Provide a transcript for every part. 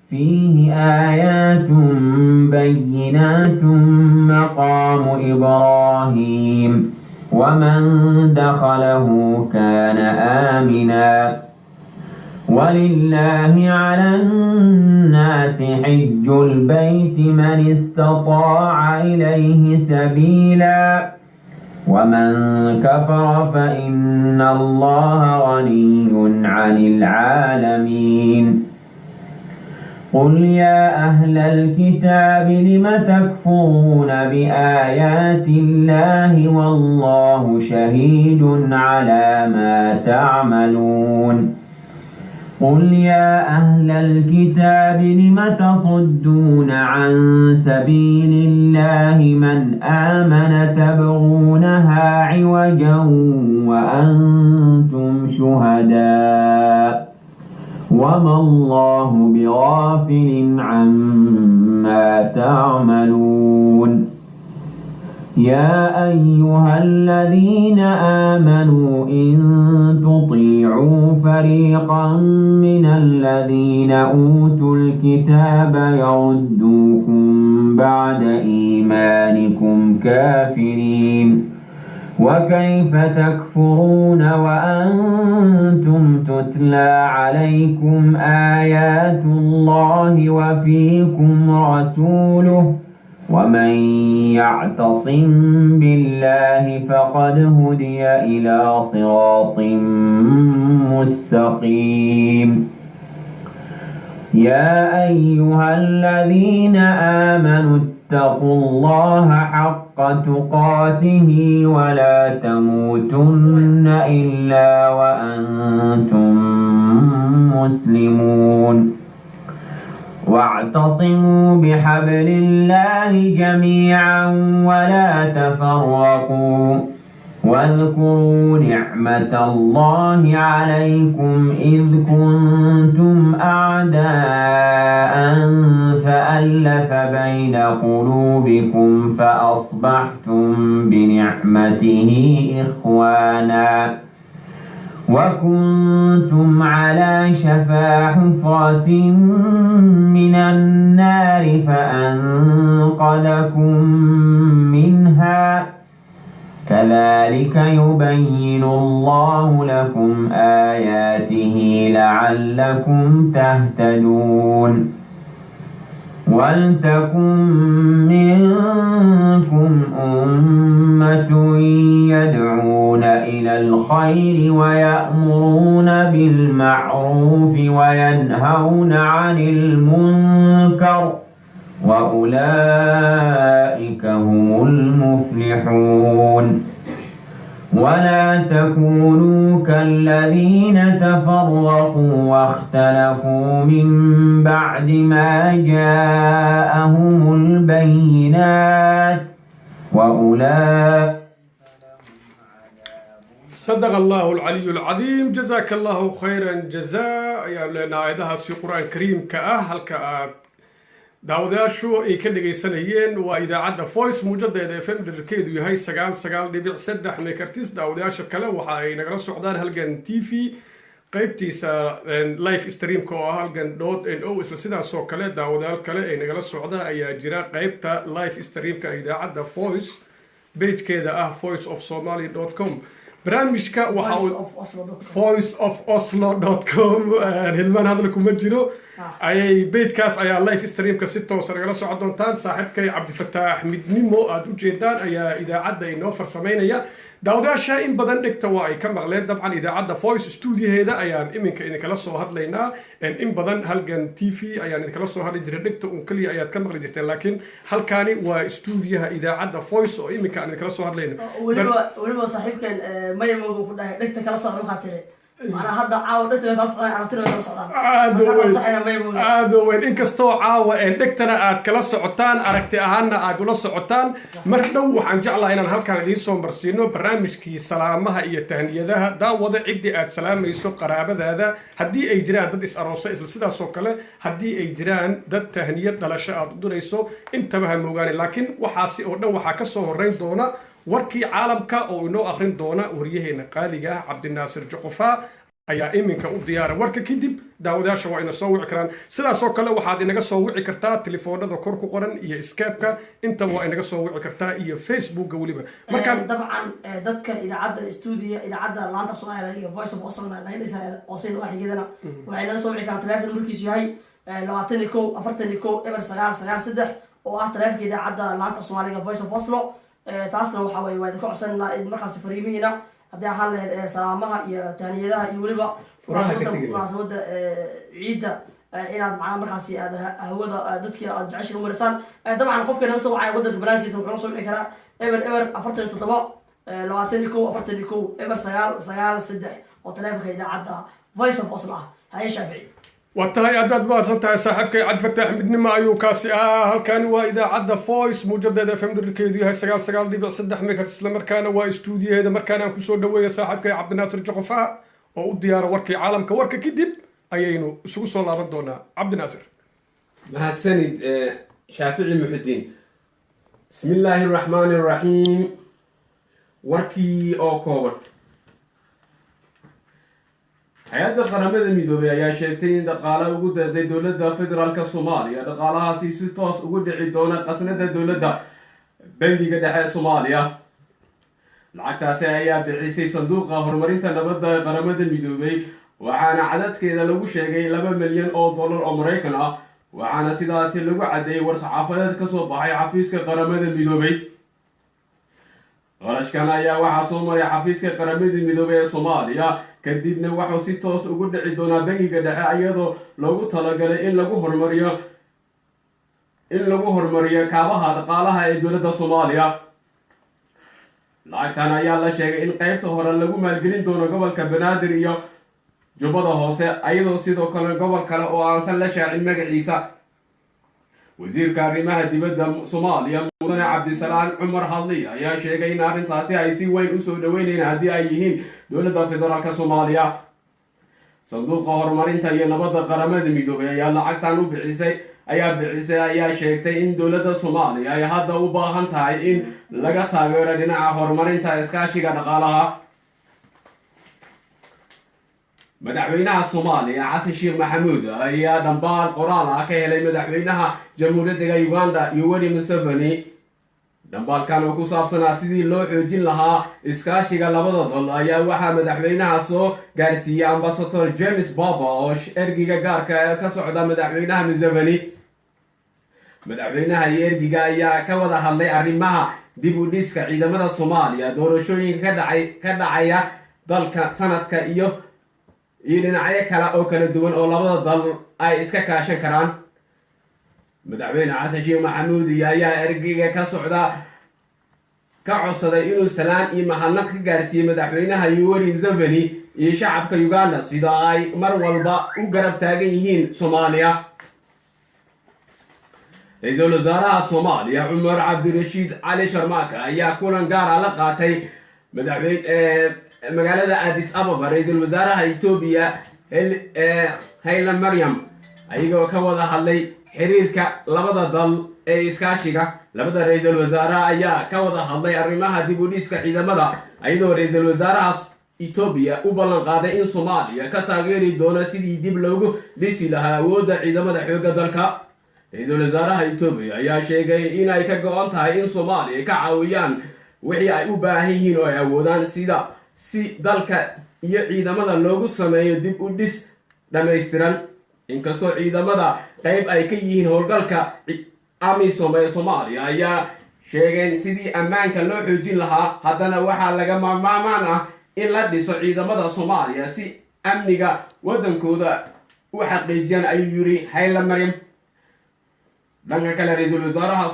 فيه آيات بينات مقام إبراهيم ومن دخله كان آمنا ولله على الناس حج البيت من استطاع إليه سبيلا ومن كفر فإن الله غني عن العالمين قل يا أهل الكتاب لم تكفرون بآيات الله والله شهيد على ما تعملون قل يا أهل الكتاب لم تصدون عن سبيل الله من آمن تبغونها عوجا وأنتم شهداء وما الله بغافل عما تعملون يا أيها الذين آمنوا إن تطيعوا فريقا من الذين أوتوا الكتاب يردوكم بعد إيمانكم كافرين وكيف تكفرون وأنتم تتلى عليكم آيات الله وفيكم رسوله ومن يعتصم بالله فقد هدي إلى صراط مستقيم يا أيها الذين آمنوا اتقوا الله حق تقاته ولا تموتن إلا وأنتم مسلمون واعتصموا بحبل الله جميعا ولا تفرقوا واذكروا نعمة الله عليكم إذ كنتم أعداء فألف بين قلوبكم فأصبحتم بنعمته إخوانا وكنتم على شفا حفرة من النار فأنقذكم منها كذلك يبين الله لكم آياته لعلكم تهتدون ولتكن منكم أمة يدعون إلى الخير ويأمرون بالمعروف وينهون عن المنكر وأولئك هم المفلحون ولا تكونوا كالذين تفرقوا واختلفوا من بعد ما جاءهم البينات وأولئك صدق الله العلي العظيم جزاك الله خيرا جزاء يا لنا إذا في القرآن الكريم كأهل daawadayaashu ay ka dhagaysanayeen waa idaacadda voice muujaddeeda fm dherkeedu yahay 99.3 megahertz daawadayaasha kale waxa ay nagala socdaan halgan tv qaybtiisa live streamka oo halgan.no isla sidaas oo kale daawadayaal kale ay nagala socdaan ayaa jira qaybta live streamka idaacadda voice pagekeeda voiceofsomali.com barnaamijka waxa voiceofoslo.com hilmaan hadalku ma jiro ayay beedkaas ayaa live streamka si toos ah nagala socon doontaan saaxiibkay cabdifataax midnimo aad u jeedaan ayaa idaacadda inoo farsamaynaya daawadayaasha in badan dhigta waa ay ka maqleen dabcan idaacadda voice studioheeda ayaan iminka idinkala soo hadlaynaa in badan halgan tv ayaan idinkala soo hadli jiray dhigta un kaliya ayaad ka maqli jirteen laakiin halkaani waa studioha idaacadda voice oo iminka aan idinkala soo hadlayno weliba saaxiibkan maya moogu ku dhahay dhigta kala socda waxaa tiri أنا هذا عاود دكتور خلاص عرفتنا ولا صعدان وين إنك استو عاو دكتورنا كلا صعدان أركت أهنا ولا صعدان مرحبا وحنجعل هنا هالكان دي سوم برسينو برنامج كي سلامها هي التهنية ده وضع عدة سلام يسوق قرابة هذا هدي أجران ضد إسراء سدا سوكله هدي أجران ضد تهنية دلشة ضد رئيسو انتبه الموجان لكن وحاسي أو وحكسه الرئيس دونا warkii caalamka oo inoo akhrin doona wariyaheenna qaaliga Cabdi Naasir Juqufa ayaa iminka u diyaara warka kadib daawadayaasha waa ina soo wici karaan sidaas oo kale waxaad inaga soo wici kartaa telefoonada kor ku qoran iyo skype-ka intaba waa inaga soo wici kartaa iyo facebookga weliba markaan dabcan dadka idaacadda stuudiyo idaacadda laanta Soomaaliya iyo voice of Oslo naynaysa oosin waxigeedana waxay naga soo wici karaan telefoon markiisu yahay 21 41 eber 993 oo ah telefoonka idaacadda laanta Soomaaliya voice of Oslo taasna waxa way wada ka codsanaa in markaas fariimihiina haddii ahaan lahayd salaamaha iyo tahniyadaha iyo weliba munaasabada ciidda inaad macnaha markaasi aad hawada dadkii aad jeceshiin u marisaan dabcan qofka naga soo wacaya waddanka banaankiisa wuxuu soo wici karaa eber 47 21 41 eber 993 oo telefoonka idaacadda voice of Oslo ah haye Shaafici وتاي أداد بارسنتا صاحبك عبد الفتاح من ما أيو كاسي هل كان وإذا عدى فويس مجددة فهم دركيدي هاي سجال دي بصدق ميكا تسلم مركانا واستوديو هذا مركانا كسور دوية صاحبك عبد الناصر جقفاء وديار وركي عالم كورك كدب أيينو سوق صلاة ردونا عبد الناصر مع السند شافعي محدين بسم الله الرحمن الرحيم وركي أو كوبر hay-adda qaramada midoobay ayaa sheegtay in dhaqaale ugu darday dowladda federaalka Soomaaliya dhaqaalahaasi si toos ugu dhici doona qasnada dowladda bangiga dhexe Soomaaliya lacagtaasi ayaa bixisay sanduuqa horumarinta nabadda ee qaramada midoobay waxaana cadadkeeda lagu sheegay 2 milyan oo dollar oo Mareykan ah waxaana sidaasi lagu cadeeyay war-saxaafadeed ka soo baxay xafiiska qaramada midoobay qarashkan ayaa waxaa soo maray xafiiska qaramada midoobay ee Soomaaliya kadibna waxuu si toos ugu dhici doonaa bangiga dhexe iyadoo loogu talagalay in lagu horumariyo kaabaha dhaqaalaha ee dowladda Soomaaliya lacagtan ayaa la sheegay in qaybta hore lagu maalgelin doono gobolka Banaadir iyo Jubbada Hoose iyadoo sidoo kale gobol kale oo aansan la shaacin magaciisa wasiirka arrimaha dibadda Soomaaliya mudane Cabdisalaam Cumar Hadli ayaa sheegay in arrintaasi ay si weyn u soo dhaweynayaan haddii ay yihiin dowladda federaalka Soomaaliya sanduuqa horumarinta iyo nabadda qaramada midoobay ayaa lacagtan u bixisay ayaa sheegtay in dowladda Soomaaliya ay hadda u baahan tahay in laga taageero dhinaca horumarinta iskaashiga dhaqaalaha madaxweynaha Soomaaliya Xasan Sheekh Maxamuud ayaa dhambaal qoraal ah ka helay madaxweynaha jamhuuriyadda Uganda Yoweri Museveni dambaalkan oo ku saabsanaa sidii loo xoojin lahaa iskaashiga labada dal ayaa waxaa madaxweynaha soo gaarsiiyay ambassador James Baba oo ergiga gaarka ka socda madaxweynaha Museveni madaxweynaha iyo ergiga ayaa ka wada hadlay arrimaha dib u dhiska ciidamada Soomaaliya doorashooyinka ka dhacaya dalka sanadka iyo dhinacyo kale oo kala duwan oo labada dal ay iska kaashan karaan madaxweyne Xasan Sheekh Maxamuud ayaa ergiga ka socda ka codsaday inuu salaan iyo mahadnaq ka gaarsiiyo madaxweynaha Yoweri Museveni iyo shacabka Uganda sida ay mar walba u garab taagan yihiin Soomaaliya ra'iisul wasaaraha Soomaaliya Cumar Cabdirashiid Cali Sharmaake ayaa kulan gaar ah la qaatay magaalada Addis Ababa ra'iisul wasaaraha Itoobiya Haile Mariam ayagoo ka wada hadlay xiriirka labada dal ee iskaashiga labada ra'iisul wasaare ayaa ka wada hadlay arrimaha dib u dhiska ciidamada iyadoo ra'iisul wasaaraha Itoobiya u ballan qaaday in Soomaaliya ka taageeri doono sidii dib loogu dhisi lahaa awoodda ciidamada xoogga dalka ra'iisul wasaaraha Itoobiya ayaa sheegay in ay ka go'an tahay in Soomaaliya ka caawiyaan wixii ay u baahan yihiin oo ay awoodaan si dalka iyo ciidamada loogu sameeyo dib u dhis dhammaystiran inkastoo ciidamada qayb ay ka yihiin howlgalka AMISOM ee Soomaaliya ayaa sheegeen sidii ammaanka loo xoojin lahaa haddana waxaa laga maarmaan ah in la dhiso ciidamada Soomaaliya si amniga waddankooda u xaqiijiyaan ayuu yiri Haile Mariam dhanka kale ra'iisul wasaaraha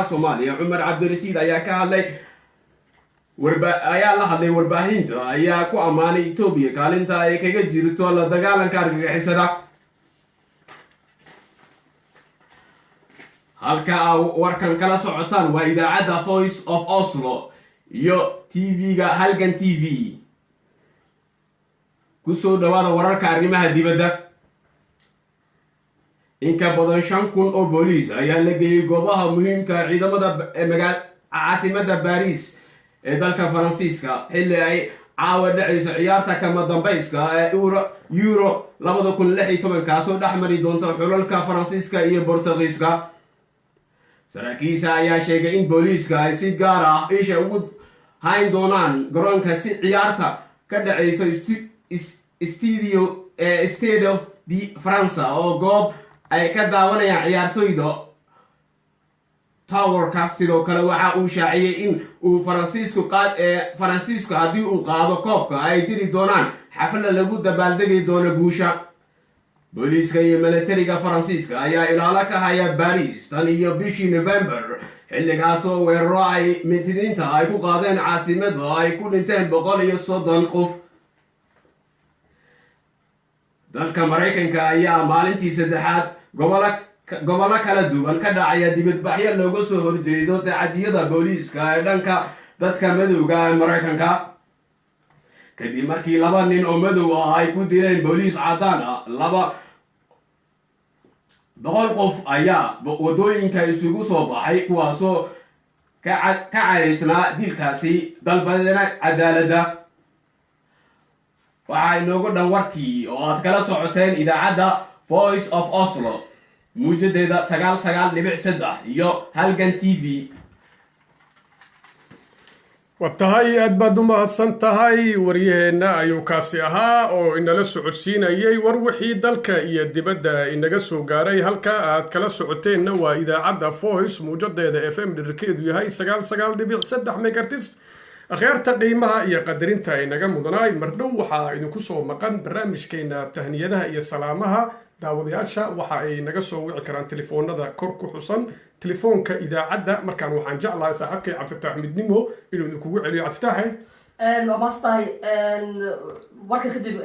Soomaaliya Cumar Cabdirashiid ayaa ka hadlay ayaa la hadlay warbaahinta ayaa ku ammaanay Itoobiya kaalinta ay kaga jirto la dagaalanka argagixisada halka warkan kala socotaan waa idaacadda Voice of Oslo iyo TV-ga Halgan TV ku soo dhawaada wararka arrimaha dibadda in ka badan 5,000 oo booliis ayaa la geeyay goobaha muhiimka ciidamada caasimadda Paris ee dalka Faransiiska xilli ay caawa dhacaysa ciyaarta kama dambayska ee Euro 2016 kaasoo dhex mari doonta xulalka Faransiiska iyo Boortaqiiska. saraakiisha ayaa sheegay in booliiska ay si gaar ah isha ugu hayn doonaan garoonka si ciyaarta ka dhacaysa Stade de France oo goob ay ka daawanayaan ciyaartoyda towerka. sidoo kale waxa uu shaaciyay in uu Faransiisku haddii uu qaado koobka ay jiri doonaan xaflad lagu dabaaldegi doono guusha. booliiska iyo militariga Faransiiska ayaa ilaalo ka haya Paris tan iyo bishii November xilligaasoo weeraro ay mintidiinta ay ku qaadeen caasimadda ay ku dhinteen 130 qof. dalka Mareykanka ayaa maalintii saddexaad gobollo kala duwan ka dhacaya dibadbaxyo looga soo horjeedo tacadiyada booliiska ee dhanka dadka madowga ee Mareykanka kadib markii 2 nin oo madow ah ay ku dileen booliis cadaan ah. 200 qof ayaa wadooyinka isugu soo baxay kuwaasoo ka caraysnaa dilkaasi dalbadana cadaaladda. waxaa inoogu dhan warkii oo aad kala socoteen idaacadda Voice of Oslo muujadeeda 99.3 iyo Halgan TV. watahay aad baad u mahadsan tahay waryaheena ayuu kaasi ahaa oo inala socodsiinayay war wixii dalka iyo dibadda inaga soo gaaray. halka aad kala socoteenna waa idaacadda Voice muujadeeda FM dhirkeedu yahay 99.3 megahertz. akhyaarta qiimaha iyo qadarinta inaga mudanaay mardhow waxaa idinku soo maqan barnaamijkeena tahniyadaha iyo salaamaha. daawadayaasha waxa ay naga soo wici karaan telefoonada kor ku xusan telefoonka idaacadda. markaan waxaan jeclahay saaxiibkay Cabdifatax Midnimo inuu idinkugu celiyo. Cabdifatax waa mastahay warka kadib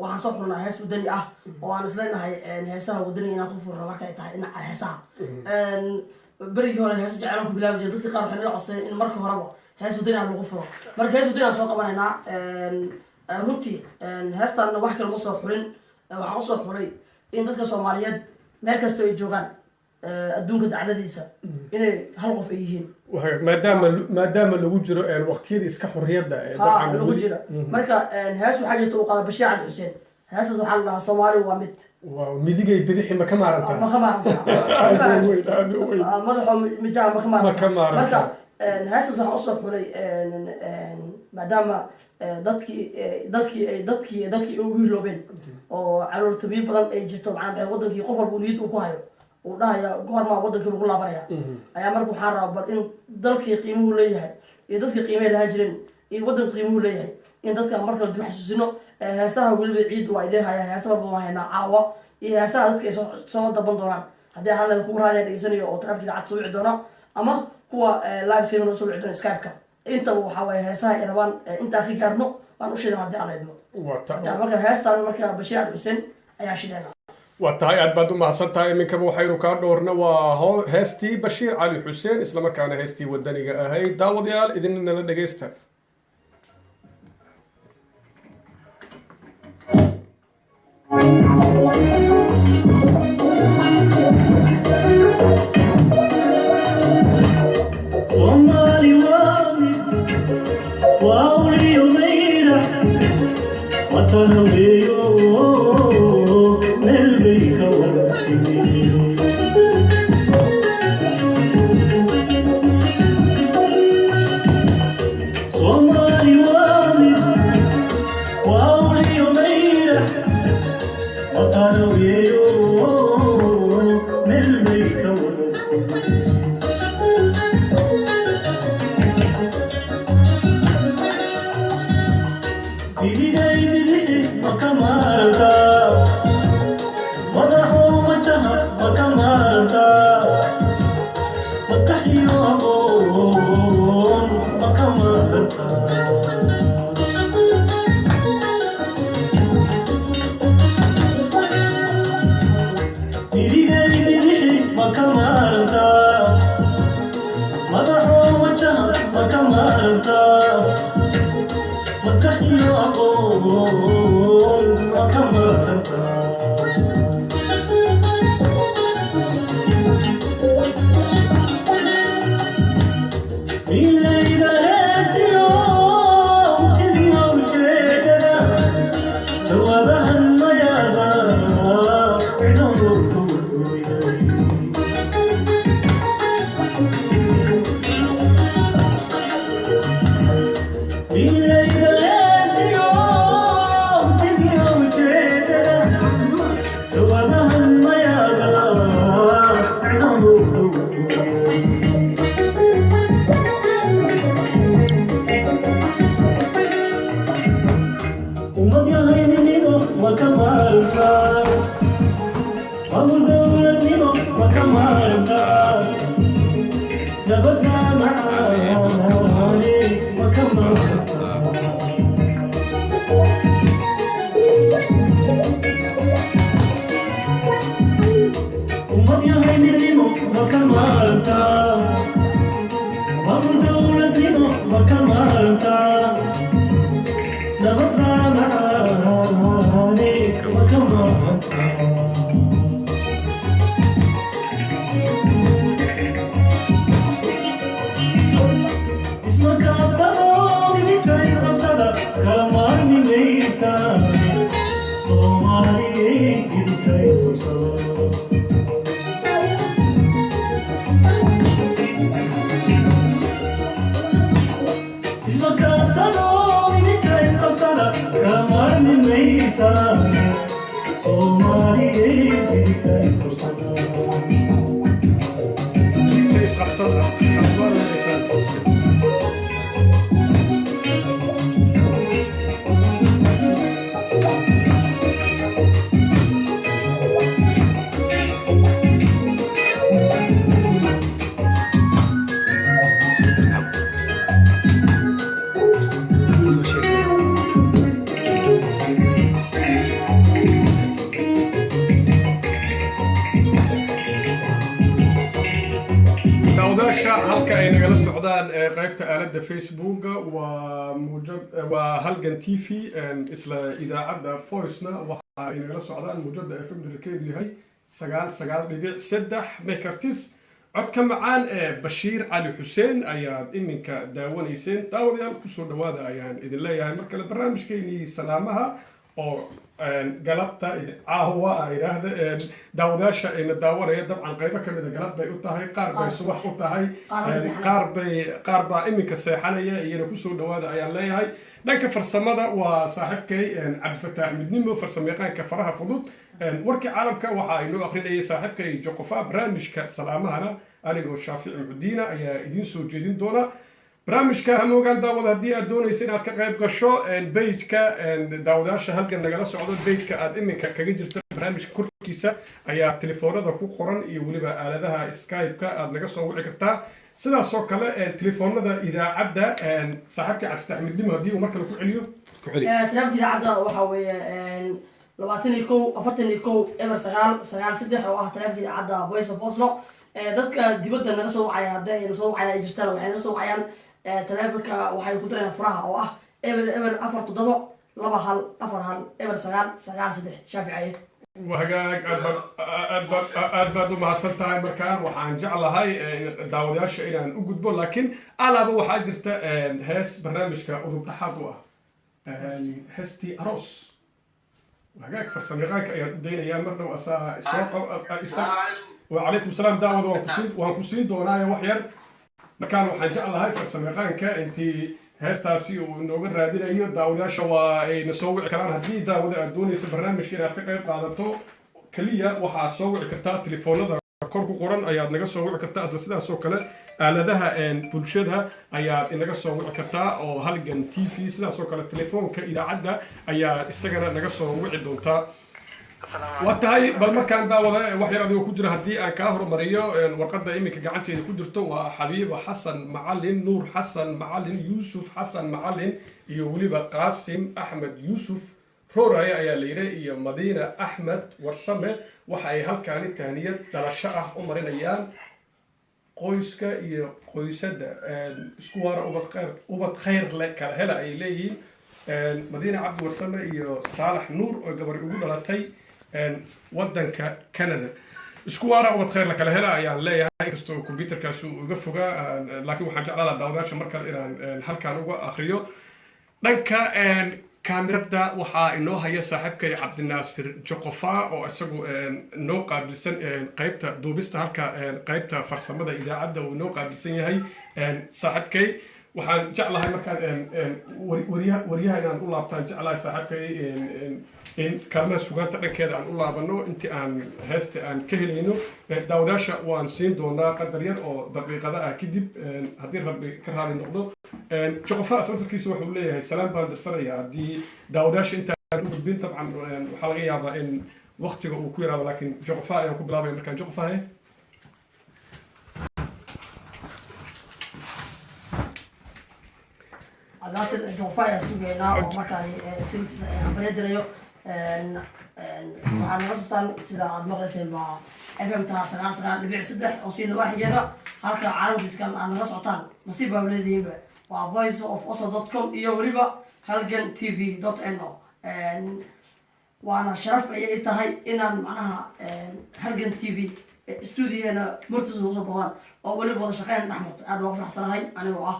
waxaan soo xurnaa hees wadani ah oo aan isleenahay heesaha wadaniga inaan ku furno marka ay tahay dhinaca heesaha. berigii hore heesa jeclaan ku bilaabi jiray dadka qaar waxay naga codsadeen in marka horeba hees wadani ah lagu furo. marka hees wadani aan soo qabanaynaa. runtii heestan wax kale ma soo xurin. waxaan usoo xuray in dadka Soomaaliyeed meel kasta ay joogaan adduunka dacladiisa inay hal qof ay yihiin maadaama lagu jiro waqtiyada iska xorriyada lagu jira. marka hees waxaa jirta uu qaada Bashiir Cali Xuseen. heesaas waxaa la dhahaa Soomaali waa mid midigay bidixi ma ka maaranta madaxo mijaa ma ka maaranta. marka heesaas waxaan usoo xulay maadaama dalkii ugu hiloobeen oo calooltabiyo badan ay jirto macnaha wadankii qof walba niyad uu ku hayo uu dhahaya goormaa wadankii lagu laabanaya ayaa marka waxaan rabaa bal in dalkii qiimuhu leeyahay iyo dadkii qiimay lahaan jireen iyo wadanka qiimuhu leeyahay in dadka marka dib xasuusino. heesaha weliba ciid waa idee haya heesa walba waa haynaa caawa iyo heesaha dadka ay soo daban doonaan haddii halada kuwa raadiya dhegeysanayo oo taraafkiga cad soo wici doona ama kuwa live stream soo wici doona Skype-ka. intaba waxaa waaye heesaha ay rabaan intaa ka gaarno waan u sheegan haddii aan leedno. marka heestaan marka Bashiir Cali Xuseen ayaa shideena. waa tahay aad baad u mahadsan tahay. iminkaba waxaynu kaa dhoorna waa heestii Bashiir Cali Xuseen islamarkaana heestii wadaniga ahayd. daawadayaal idinna nala dhegeysta. قيبت آلة فيسبوك وموجود وهلجن تي في إسلا إذا عدا فويسنا وإن جلسوا على الموجود في مدركيد هاي سجال بيبيع سدح ميكرتيس عدك معان بشير علي حسين أياد إنك داوني سين داود يا كسر دواد أيان إذا الله يعني مركل البرنامج كيني سلامها أو قلبتا عهوا هذا داوداش إن الداورة طبعا قيبة كم إذا قلب بيقطها هاي قارب صباح قطها هاي قارب إمك السيحانية ينكسر دواد أيان الله هاي دانك فرسمة وصاحبك عبد الفتاح مدنيمو فرسميقان كفرها فضوط وركي عالمك وحا إنو أخرين أي صاحبك جوقفا برامجك سلامها أنا جو الشافعي مدينة أي إدين سوجيدين دونا برامجك هنوغان داود هدي أدوني سينات كقيب قشو بيجك داوداش هلقا نقلا سعودو بيجك آد إمك كجيجرت برامج كوركيسا أي تليفونات كو قرن يوليبا آلادها سكايبك آد نقصو وعكرتا سيدا سوكالا تليفونات إذا عبدا صاحبك عبد الفتاح مدنيمو هدي ومركا لكو عليو تلفونك إذا عبدا وحاوي لباتني كو أفرتني كو إبر سغال سدح أو تلفونك إذا عبدا فويس أوف أوسلو dadka dibadda naga soo wacaya haday naga soo wacaya jirtaan waxay naga soo wacayaan taleefanka waxay ku dirayaan furaha oo ah eber 47 eber 9 shaafici وهجاك أدبر ما صرتها مكان وحان جعلها داودياش إلى أن أقول لكن على أبو حاجرت هاس برنامج كأوروبا حقوة هستي أروس وهجاك فرسميقاك دين أيام مرة وأسا وعليكم السلام داود وانكسين دونايا وحير مكان وحان جعلها فرسميقاك أنت هاستاسي ونوغن رادين أيو داوداشا ونسوي كلام هدي داود أدوني برنامج كده حقيقة قادرتو كلية waxaa soo wici kartaa telefoonada kor ku qoran ayaad naga soo wici kartaa isla sidaas oo kale aaladaha bulshada ayaad inaga soo wici kartaa oo halgan TV sidaas oo kale telefoonka idaacada ayaa isagana naga soo wici doontaa وتاي بالمكان دا وضع وحير أديو كجرة هدي أن كاهر مريو ورقد إمك قعدتي كجرته وحبيب حسن معلن نور حسن معلن يوسف حسن معلن يولي بقاسم أحمد يوسف رورايا يا ليري يا مدينة أحمد ورسمة وحي هل كانت تهنية دلشة عمرين أيام قويسكا يا قويسد سكوار وبتخير لك هلا إليه مدينة عبد ورسمة يا صالح نور وقبر يقول لتي ودنك كندا اسكوارا وبتخير لك هلا يعني لا كستو كمبيوتر كاسو يقفوغا لكن waxaan jeclaa daawadaasha marka inaan halkaan uga akhriyo dhanka kaamirada waxa inoo haya saaxiibkay Cabdinaasir Joqofa oo isagu noo qaabilsan qaybta duubista halka qaybta farsamada idaacada uu noo qaabilsan yahay saaxiibkay waxaan jeclahay markaan wariyaha inaan u laabtaan jeclahay saaxiibkay in kalma sugaanta dhankeeda aan u laabano intii aan heesta aan ka helayno daawadaasha waan siin doonaa qadar yar oo daqiiqada ah kadib haddii rabbi ka raali noqdo joqofa asalkiisa wuxuu leeyahay salaam baan dirsanaya haddii daawadaasha intaan u gudbin dabcan waxaa laga yaabaa in waqtiga uu ku yaraado laakiin joqofa ayaan ku bilaabaya markaan joqofa لكن جوفايا سوينا ومكان سنت أبريدريو waxaad naga socotaan sida aad maqlayseen baa fmta 99.3 oo siina waaxigeeda halka caalamkiiskan aad naga socotaan nasiib baa leedihiinba waa voiceofoslo.com iyo weliba halgan tv.no waana sharaf ayay tahay inaan macnaha halgan tv stuudiyeena murtis ugu soo boqdaan oo weliba wada shaqeyn dhex marto aad uga faraxsanahay anigoo ah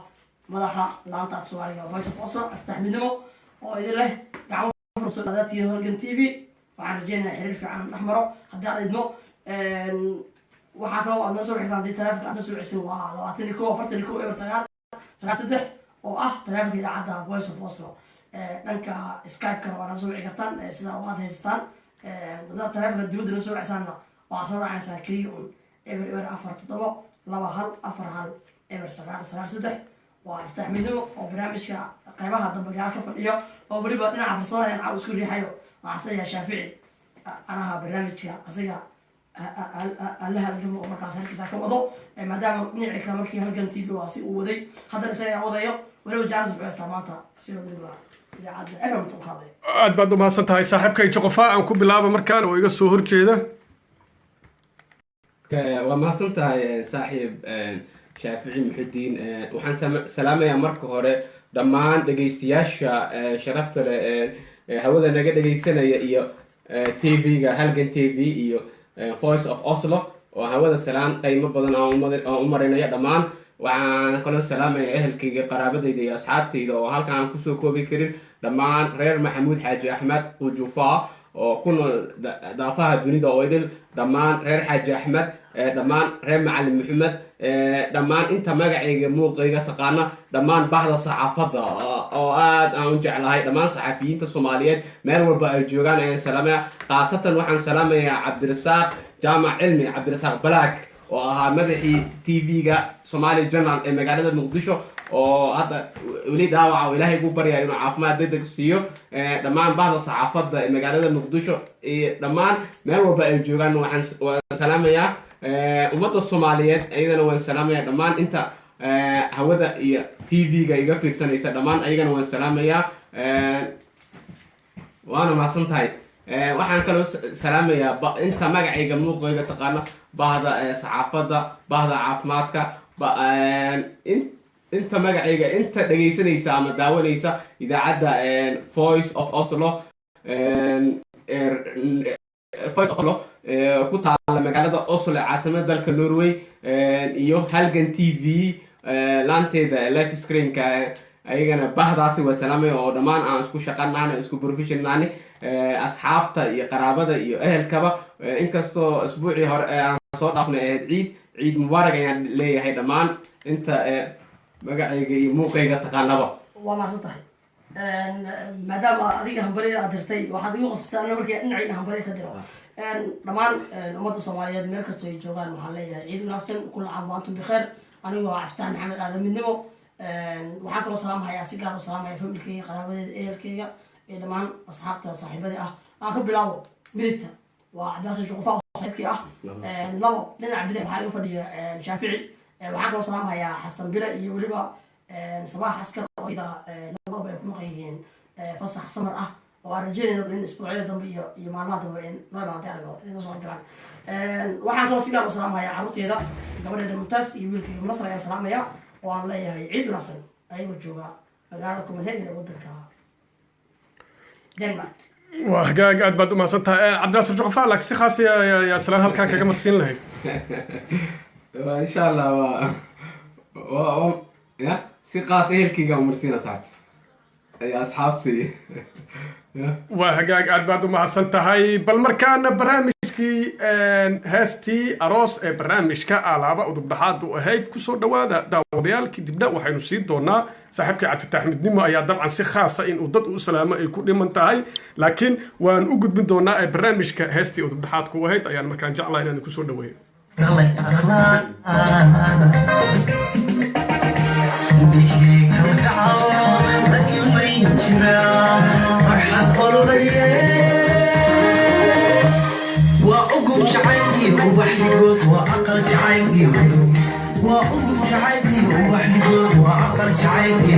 madaxa laanta af soomaaliga voice of oslo Aftaax Midnimo oo idin leh gacmo fursan adaatiina halgan tv waxaan rajeynayaa xiriir fiican dhex maro haddii aad idmo waxaa kaloo aad noo soo wixisaan haddii taleefanka aad noo soo wixiseen waa 21 oo ah taleefanka idaacadda voice of oslo dhanka skype-kana waa naga soo wici kartaan sida waad haysataan haddaad taleefanka dibadda noo soo wixisaanna waxaa soo raacaysaa keliya un eber 4 eber 9 waa Aftaax Midnimo oo barnaamijka qaybaha dambe gaar ka fadhiyo oo weliba dhinaca farsamada aan caaw isku riixayo waxaa Shaafici anaha barnaamijka asiga alla halgamo oo markaas halkiisa ka wado maadaama dhinaci kale markii halgan tv waa si uu waday haddana isaga wadayo weliba jaanis wuxuu haystaa maanta sidoo weliba idaacadda FM u qaaday aad baad u mahadsan tahay saaxiibkay Joqofaa aan ku bilaabo markaan oo iga soo horjeeda waa mahadsan tahay saaxiib Shaafici Muxidiin waxaan salaamayaa marka hore dhammaan dhageystayaasha sharafta leh hawada naga dhageysanaya iyo TV-ga Halgan TV iyo Voice of Oslo oo hawada salaan qiimo badan aan u marinaya dhammaan waxaan kaloo salaamayaa ehelkayga qaraabadayda iyo asxaabtayda oo halkan aan kusoo koobi karin dhammaan reer Maxamuud Xaaji Axmed Ujufa oo ku nool daafaha dunida oo idil dhammaan reer Xaaji Axmed dhammaan reer Macalin Maxamed dhammaan inta magacayga muuqayga taqaana dhammaan bahda saxaafadda oo aad aan u jeclahay dhammaan saxafiyiinta Soomaaliyeed meel walba ay joogaan ayaan salaamayaa qaasatan waxaan salaamayaa Cabdirasaaq Jaamac Cilmi Cabdirasaaq Balaak oo ahaa madaxii TV-ga Somali Journal ee magaalada Muqdisho oo hadda weli dhaawaca oo ilaahay ugu baryaa inuu caafimaad degdeg siiyo dhammaan bahda saxaafadda ee magaalada Muqdisho iyo dhammaan meel walba ay joogaan waxaan salaamayaa ummadda Soomaaliyeed ayadana waan salaamayaa dhammaan inta hawada iyo TV-ga iga fiirsanaysa dhammaan ayagana waan salaamayaa waana mahadsan tahay waxaan kaloo salaamayaa inta magacayga muuqayga taqaana bahda saxaafadda bahda caafimaadka inta magacayga inta dhageysanaysa ama daawanaysa idaacadda Voice of Oslo ku taala magaalada Oslo caasimada dalka Norway iyo Halgan TV laanteeda live screen-ka ayagana bahdaasi waa salaamay oo dhammaan aan isku shaqanaana isku professional asxaabta iyo qaraabada iyo ehelkaba inkastoo asbuucii hore aan soo dhaafnay ciid mubaarak ayaan leeyahay dhammaan inta magacayga iyo muuqayga taqaanaba waa mahadsan tahay maadaama adiga hambaliyada aad dirtay waxaad igu qastaa ana markii dhinacayna hambaliya ka diro dhammaan ummadda Soomaaliyeed meel kastoo ay joogaan waxaan leeyahay ciid wanaagsan kulla caam wa antum bikhair anigoo Aftaax Maxamed Aadan Midnimo waxaan kaloo salaamahayaa si gaar u salaamaya familkayga qaraabadeeda ehelkayga iyo dhammaan asxaabta saaxiibadii ah aan ka bilaabo midigta waa Cabdirasaaq Joqofaa saaxiibkii ah labo dhinaca bidix waxaa igu fadhiya Shaafici waxaan kaloo salaamahayaa Xasan Bile iyo weliba Sabaax Askar oo ida labadaba ay ku maqan yihiin fasax samar ah oo aan rajeynayno in isbuucyada dambe iyo maalmaha dambe in loo imaantay anigo inoo soo galaan waxaan kaloo si gaar u salaamahayaa carruurteeda gabadheeda Mumtaaz iyo wiilkayga Nasr ayaan salaamayaa oo aan leeyahay ciid wanaagsan ayagoo jooga magaalada Copenhagen ee waddanka Denmark وهجاج أد بعد ما صنت عبد الناصر جوقفا لك سخاس يا سلام هل كان كجمع الصين له إن شاء الله يا سخاس إيه كي جمع الصين صعب يا أصحابي وهجاج أد بعد ما صنت هاي بالمركان برامج كي هستي أروس برامج كألعاب وضبحات وهاي كسر دوادا داوديال كي تبدأ وحين نسيد دونا صاحبك عبد الفتاح مدنيمو أيا طبعا سي خاصة إن وضد وسلامة يكون منتهي لكن وان أوجد من دونا برامج كهستي وضبحات وهاي أيا المكان جعله إن كسر دوادا وأقوم شعيدي وبحلقوت وأقل شعيدي وأقوم شعيدي وبحلقوت وأقل شعيدي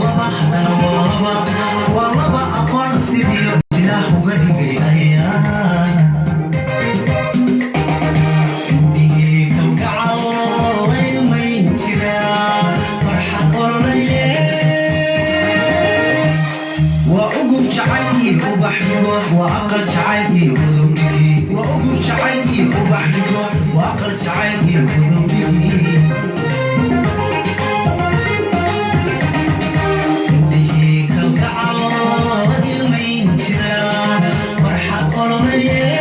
والله أنا والله أقول سيبي إله وقرقي وأقل شعايتي وذنبي وأقول شعايتي وبحبك وأقل شعايتي وذنبي بيك القعر المين شران فرحة قرنية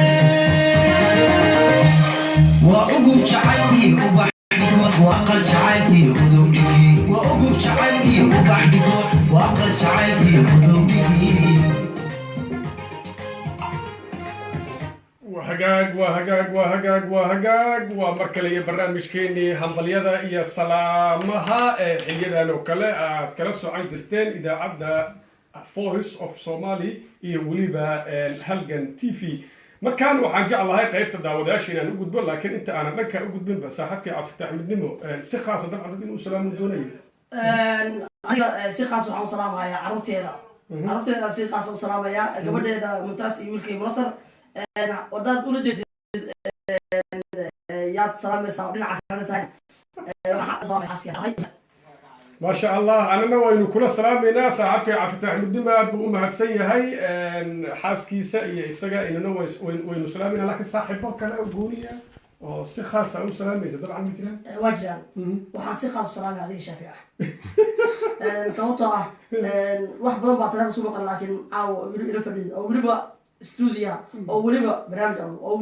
وأقول شعايتي وبحبك وأقل شعايتي وذنبي وأقول شعايتي وبحبك وأقل شعايتي وذنبي وهجاج ومركلية برنامج كيني همبليدا يا سلامها عيدان وكلا كلا سوعين جرتين إذا عبدا فويس أوف سومالي يوليبا هلجن تي في مكان وحن جعل هاي قيبت داوداشين أنا أقول بقول لكن أنت أنا لك أقول بين بس حبك عبد الفتاح من نمو سخاصة طبعا بدين وسلام الدنيا أنا سخاص وحن سلام يا عروتي هذا عروتي هذا سخاص وسلام يا قبل هذا ممتاز يقولك مصر وداد أولى جد يا سلام سامعين عكرتها صامي حسي ما شاء الله أنا نوين كل السلام ناس عبك عبد الفتاح من دماء بقوم هالسيء هاي حاسكي سئي السجا إنه نوين وين سلامنا لكن صاحبه كان أقولي سخاص أو سلام إذا طبعا مثلا وجها وحاسخاص سلام هذه الشافعة صوتها واحد بدون بعطينا بسوق لكن أو إلى فريد أو ولبا استوديو أو ولبا برامج أو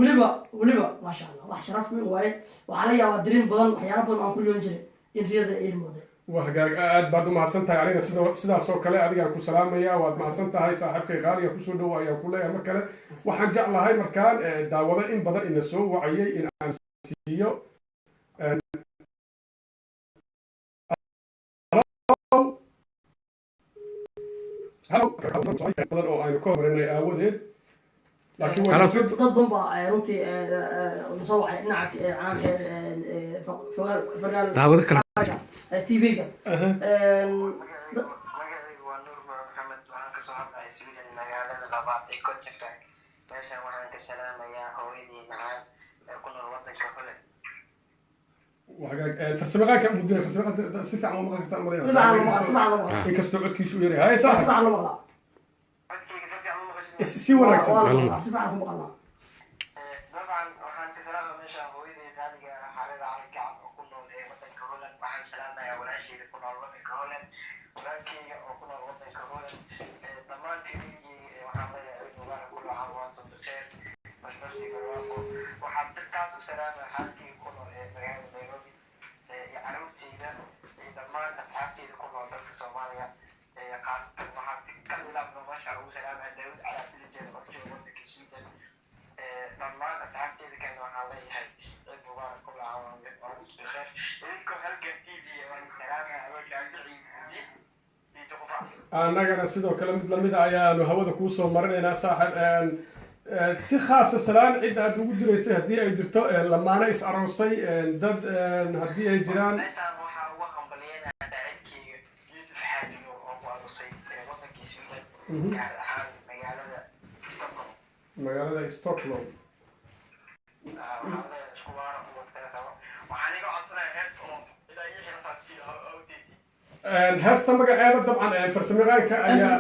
ولبا ما شاء الله واحد شرف من واي وعليا ودرين بدل أحيانا بدل عن كل يوم جري إن في هذا الموضوع وهجاج بعد ما حسنت علينا سدا سو كلا أديك أكو سلام يا واد ما حسنت هاي صاحبك غالي أكو سودو ويا كلها مركلة وحنجع الله هاي مركان دعوة إن بدل إن سو وعي إن أنسيو هلو بدل أو أنا كوبر إني أودي لكن ضد ضمبا روتي مصوع نعك عام فقال دعوة كلام تي في وحاجة فالسباقة كم مدير فالسباقة سفع على مغرب تأمرين سبع على مغرب إن كستوعد كيسو يري هاي صح سبع على مغرب سي ولا أحسن سبع على مغرب طبعا waxaan ka salaamayaa hooyaday qaaliga xaalada caafimaad oo ku nool ee wadanka Holland waxaan salaamayaa walaashayda ku nool wadanka Holland walaalkayga oo ku nool wadanka Holland dhammaantiin waxaan leeyahay dugaan ku lahaa waanto bixir mashruuciga waxaan dadkaas u salaamayaa halkii ku nool ee magaalada Nairobi iyo caruurtayda iyo dhammaan asxaabtayda ku nool dalka Soomaaliya waxaan ka bilaabnaa masha ugu salaamayaa Daawud Cali Abdiljeer oo jooga wadanka Sweden dhammaan asxaabtayda kan waxaan leeyahay cid mubarak ku lahaa bixir idinkoo halkan TV waan salaamayaa annagana sidoo kale mid lamid ah ayaanu hawada kuu soo marinaynaa saaxiib si khaasa salaan cid aad ugu diraysay haddii ay jirto lamaane is aroosay dad haddii ay jiraan meeshaan waxaa uga hambalyeynaya saaxiibkeyga Yuusuf Xaajiyo oo ku aroosay wadankii Sweden gaar ahaan magaalada Stockholm Stockholm waxaan leeyahay isku waara ugu tagay waxaan iga codsanayaa hees oo ilaa iyo xirfadii heesta magaceeda dabcan farsamayaqaanka ayaa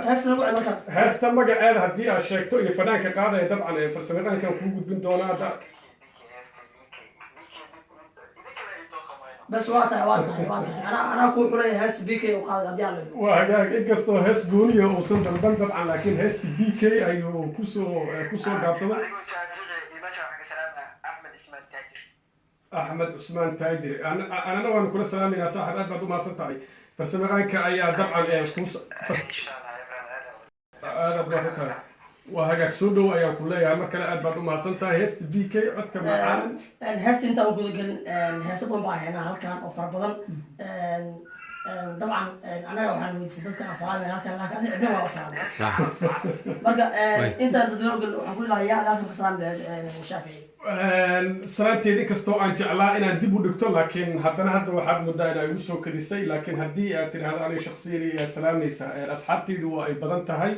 heesta magaceeda haddii aad sheegto iyo fanaanka qaadaya dabcan farsamayaqaankan kuu gudbin doonaa بس واضح أنا أقول حرية هست بيكي وقاعد أديان وهجاج إنكستو هست جونية وصل دلبن طبعا لكن هست بيكي أيوه كوسو قابصنا أحمد عثمان تاجري أنا نوع كل سلام يا صاحب أدبر ما صنعي فسمعك أيها طبعا كوس هذا بسيطة وهاجك سودو أيها كلها مركلة أدبر ما صنعي هست بيكي عدك معانا هست أنت وجود هست بنباع هنا هالكان أوفر بدل طبعا انا waxaan weydiisay dadka asalaam halkan laakiin adiga cidna waa asalaam صح marka inta dadweynaha waxaan ku ilaahay yaa halkan asalaam shaafici salaanteeda inkastoo aan jeclaa inaan dib u dhigto laakiin haddana hadda waxaad moodaa inaa igu soo kadisay laakiin haddii aad tidhaahdo aniga shakhsiyadii aad salaamaysaa asxaabteydu waa ay badan tahay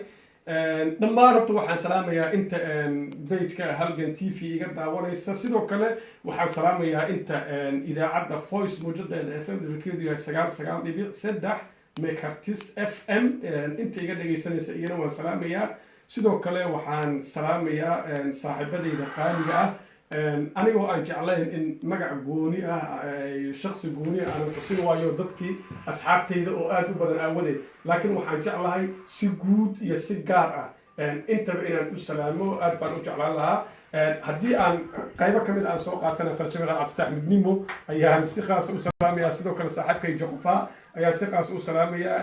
dhammaan horta waxaan salaamayaa inta bejka halgan t v iga daawanaysa sidoo kale waxaan salaamayaa inta idaacadda voice mawjadeeda f m dhibkeedu yahay 99.3 mekartis f m inta iga dhegaysanaysa iyana waan salaamayaa sidoo kale waxaan salaamayaa saaxiibadayda qaaliga ah anigoo aan jeclayn in magac gooni ah shakhsi gooni ah aan xusin waayo dadkii asxaabtayda oo aad u badan aawadeed laakiin waxaan jeclahay si guud iyo si gaar ah intaba inaan u salaamo aad baan u jeclaan lahaa haddii aan qaybo ka mid aan soo qaatana farsamada cabditax midnimo ayaan si khaasa u salaamayaa sidoo kale saaxiibkay joqofaa ayaan si khaas u salaamayaa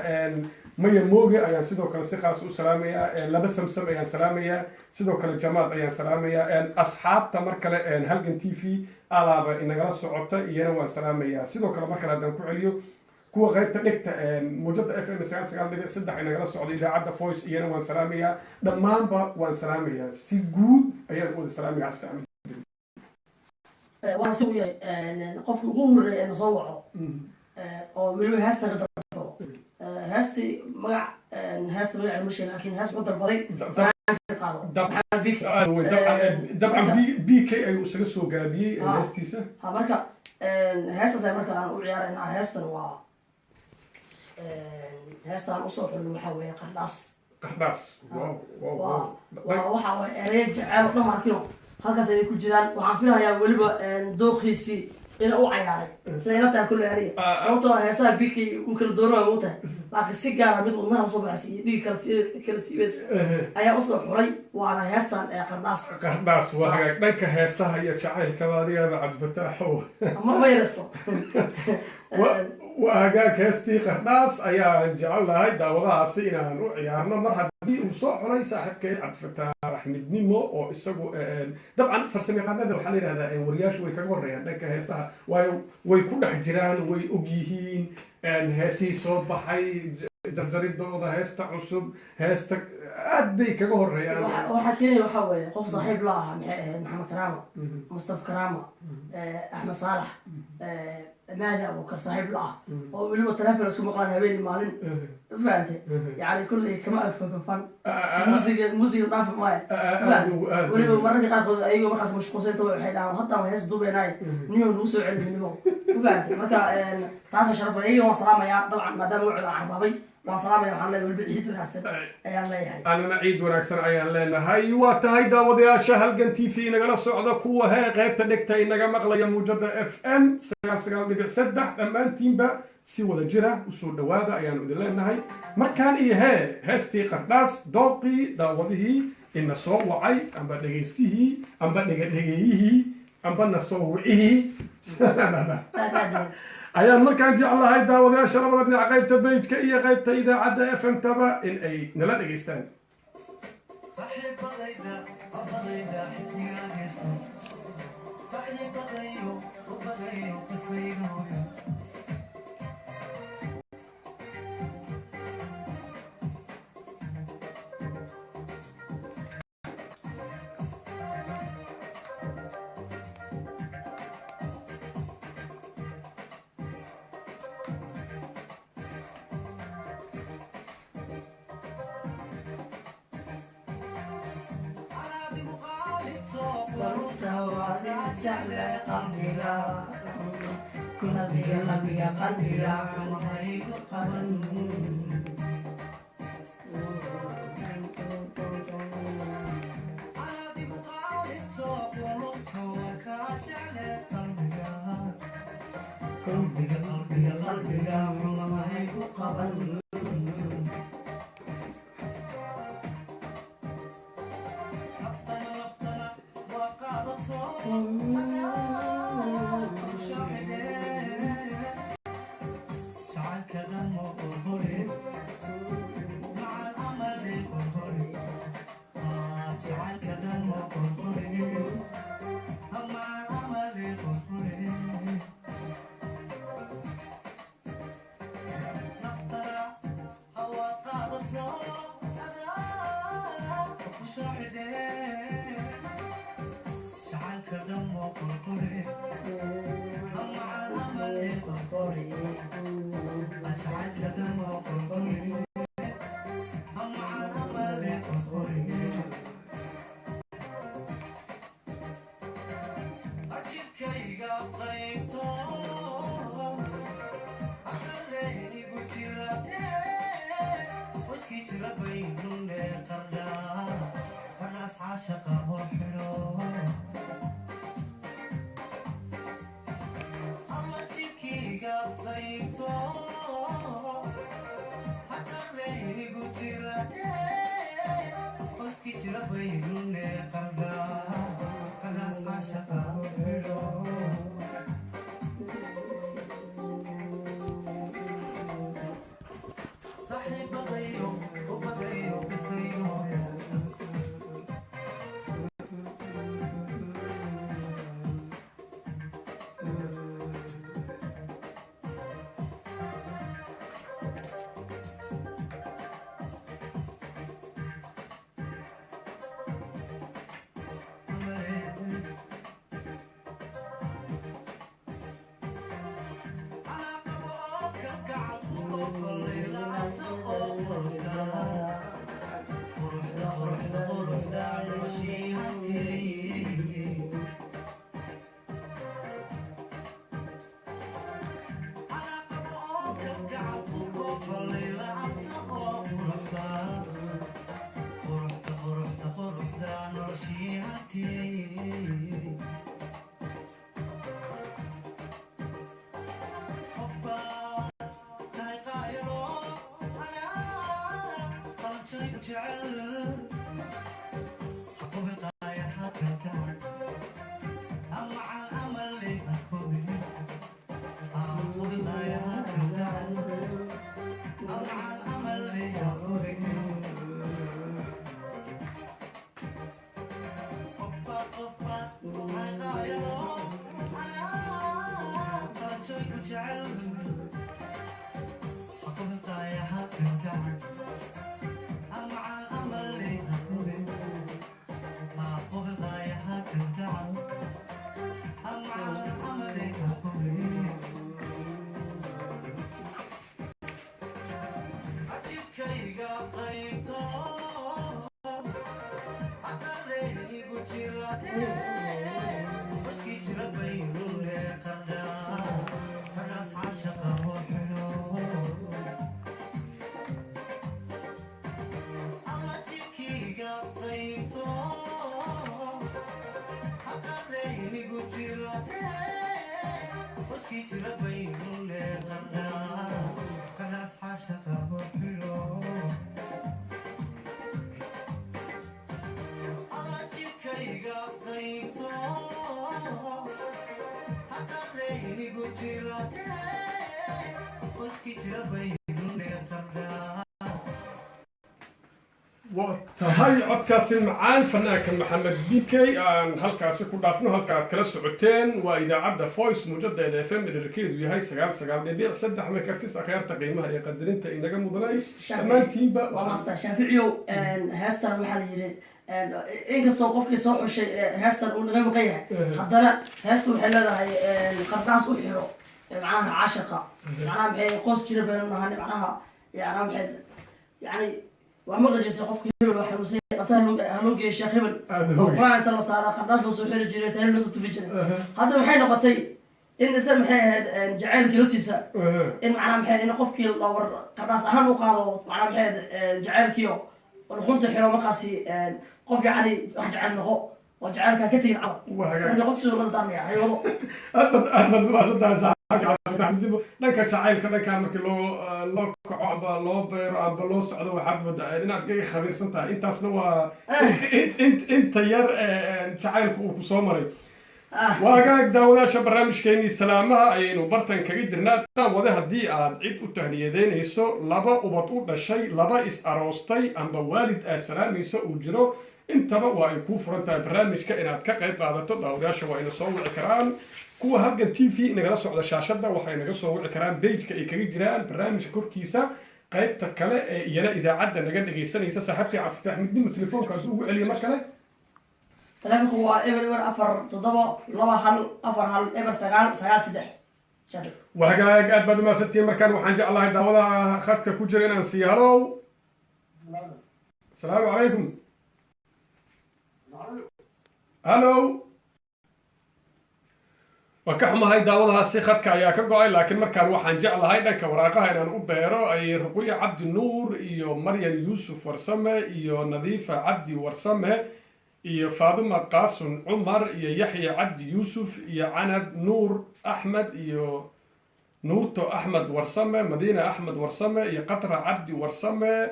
maya mooge ayaan sidoo kale si khaas u salaamayaa laba samsam ayaan salaamayaa sidoo kale jamaad ayaan salaamayaa asxaabta mar kale halgan t v alaaba inagala socota iyana waan salaamayaa sidoo kale mar kale haddaan ku celiyo kuwa qaybta dhigta mawjada f m 99.3 inagala socda idaacadda voice iyana waan salaamayaa dhammaanba waan salaamayaa si guud ayaan u wada salaamaya cabditax waan soo yahay qofka ugu horeeya ee soo waco oo weliba heesta ka dalbado heesti magac heesta magaceeda ma sheegin laakiin hees wuxuu dalbaday qaado dabcan b k ayuu isaga soo gaabiyey heestiisa ha marka heestaas ay marka aan u ciyaaraynaa heestan waa heestaan usoo xulno waxaa weeye qardhaas waxa waye erey jeceel oo dhan markino halkaas ayay ku jiraan waxaan filahayaa weliba dooqiisii in u cayaaray sida ila tahay kulle aniga sababtoo heesaha bikay uu kala doonaa u tahay laakiin si gaara mid wadnaha lasoo baxsiiyey dhigi kala siibeys ayaa usoo xuray waana heestan qardhaas waa hagaag dhanka heesaha iyo jacaylkaba adigaba cabdifataaxow ma yaraysto waa hagaag heestii qardhaas ayaan jecel lahay daawadahaasi inaan u ciyaarno mar haddii uu soo xuray saaxiibkay cabdifataax midnimo oo isagu dabcan farsamayaqaanada waxaa la yidhahdaa wariyaashu way kaga horreeyaan dhanka heesaha waayo way ku dhex jiraan way og yihiin heesihii soo baxay jarjaridooda heesta cusub heesta aad bay kaga horreeyaan waxaa keenaya waxaa weeye qof saaxiib la ahaa maxay ahayd maxamed karaama mustafa karaama axmed saalax maadi abukar saaxiib la ah oo weliba telefoon isku maqlaan habeen maalin fahante yani kulley kama agfafafan musiga dhaafi maayo weliba mararka qaarkood ayagoo markaas mashquulsanta waxay dhahaan haddaan hees duubeenaay niyo nagu soo celin midnimo fahante marka taasa sharaf ayaga waan salaamayaa dabcan maadaama wacda carbaabay waan salaamaya waxaan leeyahay weliba ciid wanaagsan ayaan leeyahay anana ciid wanaagsan ayaan leenahay waa tahay daawadayaasha halgan t v nagala socda kuwa hee qaybta dhigta inaga maqlaya mawjada f m 99.3 dhammaantiinba si wada jira usoo dhawaada ayaanu idin leenahay markaan iyo heestii qardhaas dooqii daawadihii ina soo wacay amba dhegaystihii amba dhegadhegeyihii amba na soo wicihii ayaan markaan jeclahay daawadayaasha labada dhinac qaybta bejka iyo qaybta idaacadda f m taba in ay nala dhegaystaan وتهاي عدكاس معان فنانك محمد بيكي أن هالكاس كل دافنه هالكاس كلا سعتين وإذا عبد فويس مجدد إلى فم الركيد وهاي سجال نبيع سدح مكرتس أخير تقييمها يقدر أنت إنك مضلعي كمان تيم بقى ومصطفى شافعيو هاستر وحال إنك استوقف كسوق شيء هاستر ونغير مقيها حضنا هاستر حلا القرطاس وحيرو معناها عاشقة معناها بحي قوس جرب إنها معناها يعني وما قدرت قف كبير وحوسي هلوجي يا شيخ هبل وقرأ أنت الله صار قرطاس وصحيح الجريت هل نزلت في الجنة هذا محي نقطي إن إسلام محي جعل كيلوتيسا إن معناها محي إن قف كيل لو قرطاس أهم وقاضي معناها محي جعل كيو ونخونت حرام قاسي قف يعني جعل نقو وجعل كتير عم وهذا قلت شو بدي أعمل أيوه أنا ما صدق لك جعل كذا كان لو كعب لو بير أب لو سعد وحب بدأ إن أتجي خبير سنتا أنت أصلا أنت ير جعل كوسومري وهاك داونا شبرنامج كيني سلامها أينو برتن كجدرنا وده هدي عيد التهنيدين يسو لبا وبطول الشيء لبا إس أروستي أم بوالد أسران يسو وجرو انت بقى يكون فرنتا برنامج كائنات كقيب هذا تداوdaasha waa ina soo wici karaan kuwa halkan TV nagala socda shaashada waxay naga soo wici karaan page-ka ay kaga jiraan barnaamijka korkiisa qaybta kale ee iyana idaacadda naga dhegaysanaysa saaxiibkii cabdifitaax midnimo telefoonka hadduu ugu celiyo mar kale telefonku waa eber 4 7 2 1 4 1 eber 9 9 3 وهاجاج أد بدو ما ستين مركان وحن جعل الله دعوة خدك كوجر إن سيارو السلام عليكم هلو وكحما هاي دعوة هسي خدك يا كجاي لكن مركان وحن جعل هاي دنك وراقها إن أبيرو أي رقية عبد النور إيو مريم يوسف ورسمة إيو نظيفة عبد ورسمة إيو فاطمة قاسم عمر إيو يحيى عبد يوسف إيو عند نور أحمد إيو نورتو أحمد ورسمة مدينة أحمد ورسمة إيو قطرة عبد ورسمة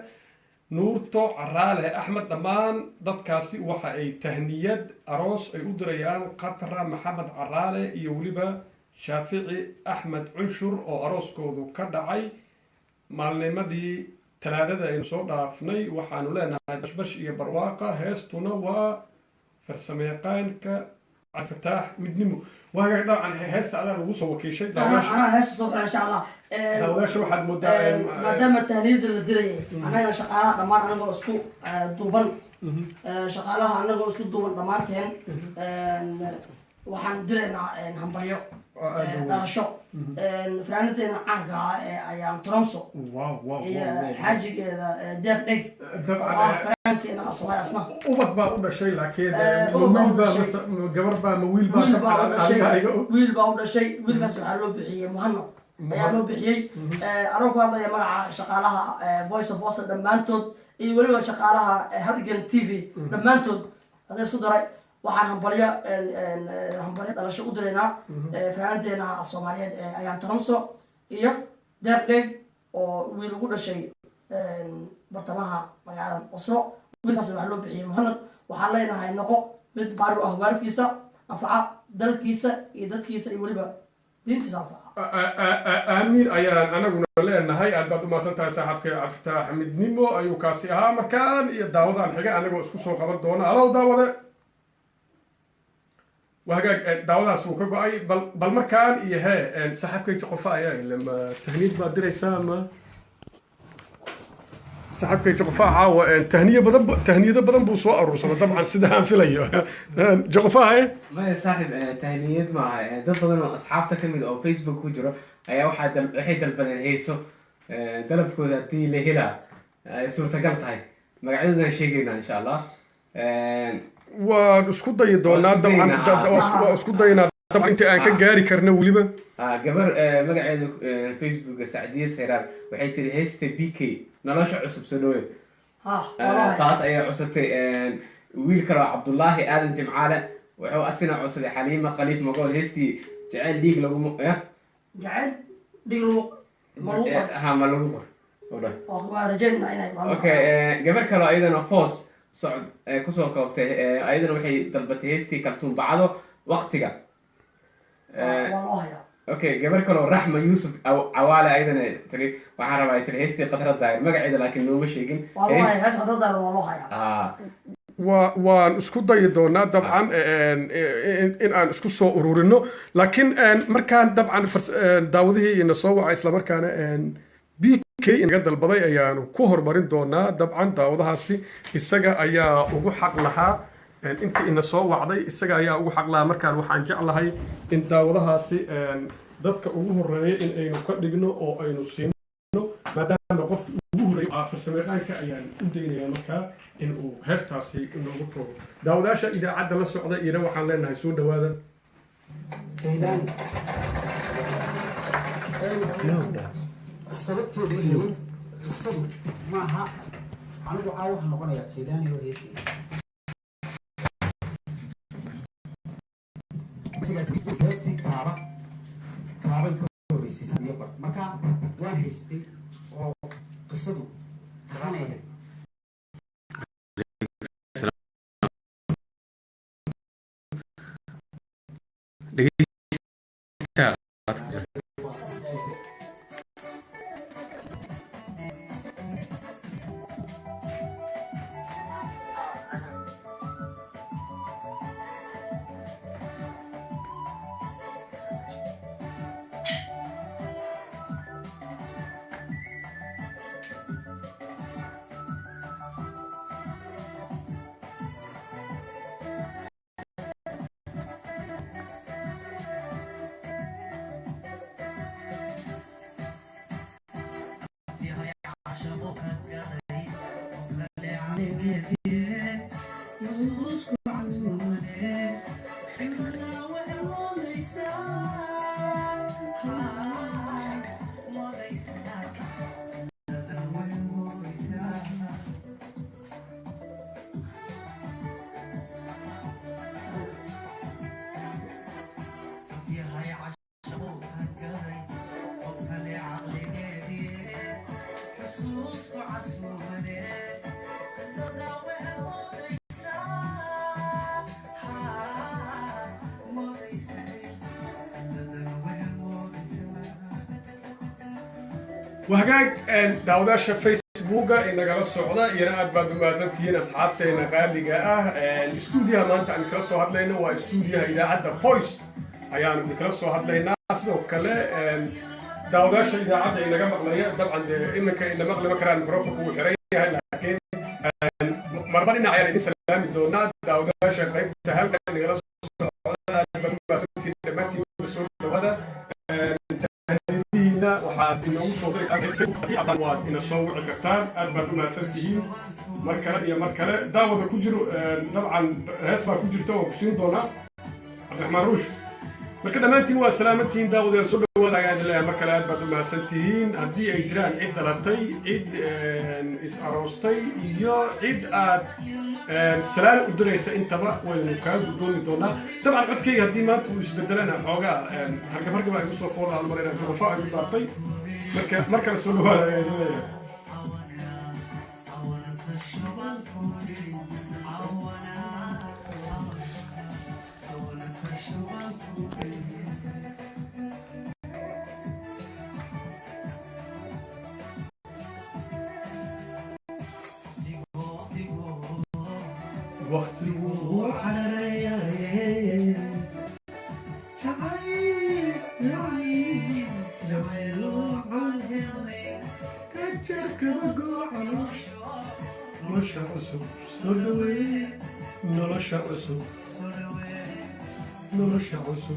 نورتو عرالة أحمد دمان ضد كاسي وحا أي تهنيد أروس أي أدريان قطرة محمد عرالة إيو وليبا شافعي أحمد عنشر أو أروس كودو كدعي مالنمدي تلادة إن صوت عفني وحانو لنا بش إيه برواقة هستونا وفرسميقان كعفتاح مدنمو وهي طبعا هست على الوصول وكيشة أنا هست صوت إن شاء الله داوش واحد مدة ما دام التهنيد اللي دري أنا شغالة دمان أنا أسكو دوبن شغالة أنا أسكو دوبن دمانتين waxaan direynaa hambalyo dhalasho fanaanadeenna caanka ayaan tromso iyo xaajigeeda deeb dheg fanaankeena asna ubad baa u dhashay laakiin gabar baa ma wiil baa u dhashay wiilkaas waxaa loo bixiyey muhanad ayaa loo bixiyey anoo ku hadlaya magaca shaqaalaha voice of Boston dhammaantood iyo weliba shaqaalaha halgan t v dhammaantood hadday isku daray waxaan hambalyo dhalasho u direynaa fanaanteena Soomaaliyeed ayaan Tromso iyo deeb dheg oo wiil ugu dhashay bartamaha magaalada Oslo wiilkaas waxaa loo bixiyey muhanad waxaan leenahay noqo mid baari ah waalidkiisa anfaca dalkiisa iyo dadkiisa iyo weliba diintiisa anfaca آمين أيان أنا قلنا لنا هاي أدبت ما سنتها سحب كعفتاح مدنمو أيو كاسيها مكان يداوض عن حاجة أنا قلت سكسو قبل دونا على داوضة وهاجا داوضة سوكا قاي بل مكان إيه سحب كي تقفايا لما تهنيد ما دري سام سحب كي تقفاها وتهنية بدن بوسوا الرسول طبعا سيدها في ليه جقفاها ما صاحب تهنيد مع dad badan oo asxaabta kamid oo Facebook ku jiro ayaa waxay dalbadeen heeso dalabkooda hadii la hela ay suurtagal tahay magacyadooda sheegayna insha Allah waan isku dayi doonaa dabcan isku dayna طبعا انت aan ka gaari karna waliba gabar magaceedu Facebook Saadiya Seyraar waxay tiri heesta BK nolosha cusub soo dhaweey taas ayaa cusubtay wiil kale Cabdullaahi Aadan Jimcaale wuxuu asina cusubay Xaliima Khaliif Magool heestii jacayl dhiig lagu jacayl dhiig lagu waa rajayna inay okay gabar kale ayadana foos socod ku soo koobtay ayadana waxay dalbatay heestii kartuun bacdo waqtiga اوكي قبل كانوا رحمه يوسف او عواله ايضا تري waxaan rabaa tiri heestii qatrad daayir magaceeda laakiin looma sheegin wallahi hees qatrad daayir wallahi waan isku dayi doonaa dabcan in aan isku soo ururino laakiin markaan dabcan daawadihii ina soo wacay isla markaana BK inaga dalbaday ayaanu ku hormarin doonaa dabcan daawadahaasi isaga ayaa ugu xaq lahaa inta ina soo wacday isaga ayaa ugu xaq lahaa markaan waxaan jeclahay in daawadahaasi dadka ugu horeeya in aynu ka dhigno oo aynu siino maadaama qofka ugu horeeya farsamayaqaanka ayaan u daynayaa markaa in uu heestaasi inoogu toogo daawadaasha idaacadda la socda iyana waxaan leenahay soo dhawaada sababteedu yahay qisadu maaha anigu waxaa noqonayaa saydaani oo heesay heestii kaabay ka horeysay sadiyo bar marka waan haystay oo qisadu tabanaya وهجاج داوداشا فيسبوكا إن جالس سعودة ينقل بعد ما زلتين أصحابتنا غالي جاء الاستوديو ما أنت نكرسه هذا لنا واستوديو إذا عدا فويس أيام نكرسه هذا لنا ناس وكلا داوداشا إذا عدا إن جمع مغلية طبعا إنك إن مغلي مكان بروفك وحرية لكن مربنا عيال الإنسان الدونات داوداشا قريب تهل كان جالس سعودة بعد ما زلتين دمتي بسورة هذا waxaad inoogu soo diri kartaan waad ina soo wici kartaan aad baad u mahadsantihiin mar kale iyo mar kale daawada ku jiro dabcan hees baa ku jirta oo kusiin doonaa cabdiraxmaan ruush marka dhammaantiin waa salaamantihiin daawadayaal soo dhawaada ayaan leeyahay mar kale aad baad u mahadsantihiin haddii ay jiraan cid dhalatay cid is aroostay iyo cid aad سلام ودريسة أنت بقى وكان بدون دونا طبعا قد كي هدي ما تو يسبدلنا حاجة هرجع هرجع بقى يوصل فور على المريض الرفاع يبطي مركز سلوها يا جماعة وقت الوضوح على ريايين تعيد تعيد لويلو عالهيلين كترك رقوع نرشع عسو صلوي نرشع عسو نرشع عسو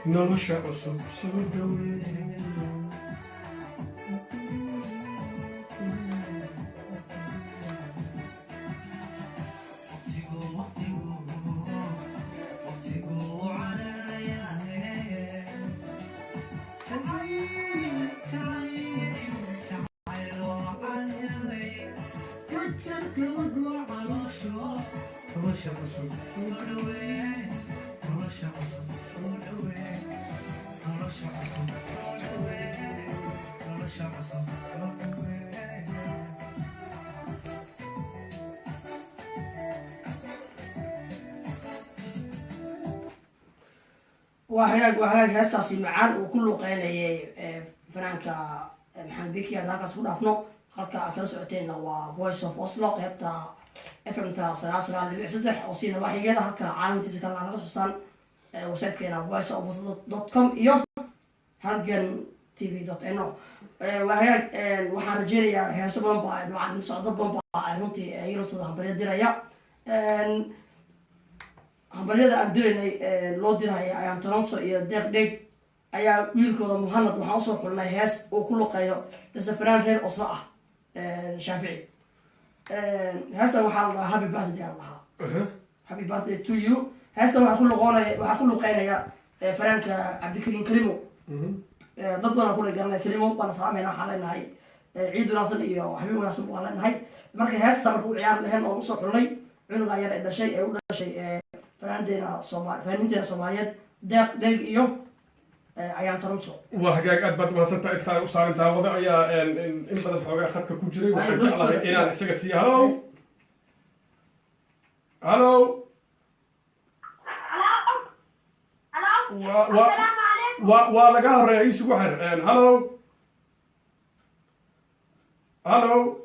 نرشع عسو صلوي وهاج هستاسي معان وكله قيل فرانكا محمد بيكي هذا كاس كنا فنو هلكا كلا سعتين و فويس اوف اوسلو قيبتا افرم تا سلاسل اللي صدح اوسينا واحد كذا هلكا عالمتي كان على قصصتان وسيتكينا voiceofoslo.com iyo halgan tv.no وهاج waxaan rajeynayaa heeso badan baa dabcan socdo badan baa runtii yirtooda hambalyo diraya hambalyada aan diraynay loo diraya ayaan Toronto iyo deeq dheeg ayaa wiilkooda Muhammad waxaan soo xulnay hees oo ku luqeeyo isla fanaan reer Oslo ah Shaafici heestan waxaa la happy birthday Allah happy birthday to you heestan waxaa ku luqeynaya fanaanka Cabdikariim Kalimo dad badan ku leeyahay Kalimo baan fahmayna waxa leenahay ciid wanaagsan iyo habeen wanaagsan baan leenahay marka heestan markuu ciyaar lahayn oo soo xulnay cunuga yar ee dhashay ee u dhashay فنانتنا الصوماليات دق iyo ayaan Toronto وهجاج أدبر ما سنت إنت وصار أنت وضع يا إن بدل حاجة أخذك كوجري وحكي على إن سجى سي هلو هلو ولا جاه الرئيس وحر هلو هلو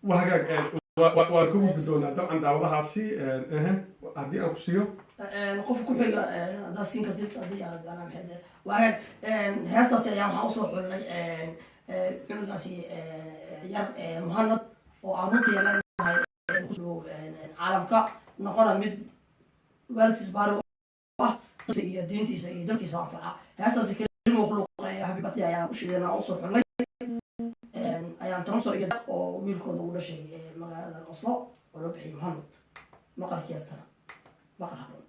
وهجاج واركوب بدون طبعا دعوة هاسي هدي أقصيه qof ku xiga da siin kartid hadii aad ana maxay waa heestaas ayaa waxa soo xulnay cunugaasi yar Muhammad oo aan runtii leenahay caalamka noqona mid waalidkiis baaro ah iyo diintiisa iyo dalkiisa anfaca heestaas kelimo ku luqeeya habiibati ayaa u sheegana oo soo xulnay ayaan taranso iyo oo wiilkooda uu dhashay magaalada Oslo oo loo bixiyay Mohammed maqalkiisana maqal habboon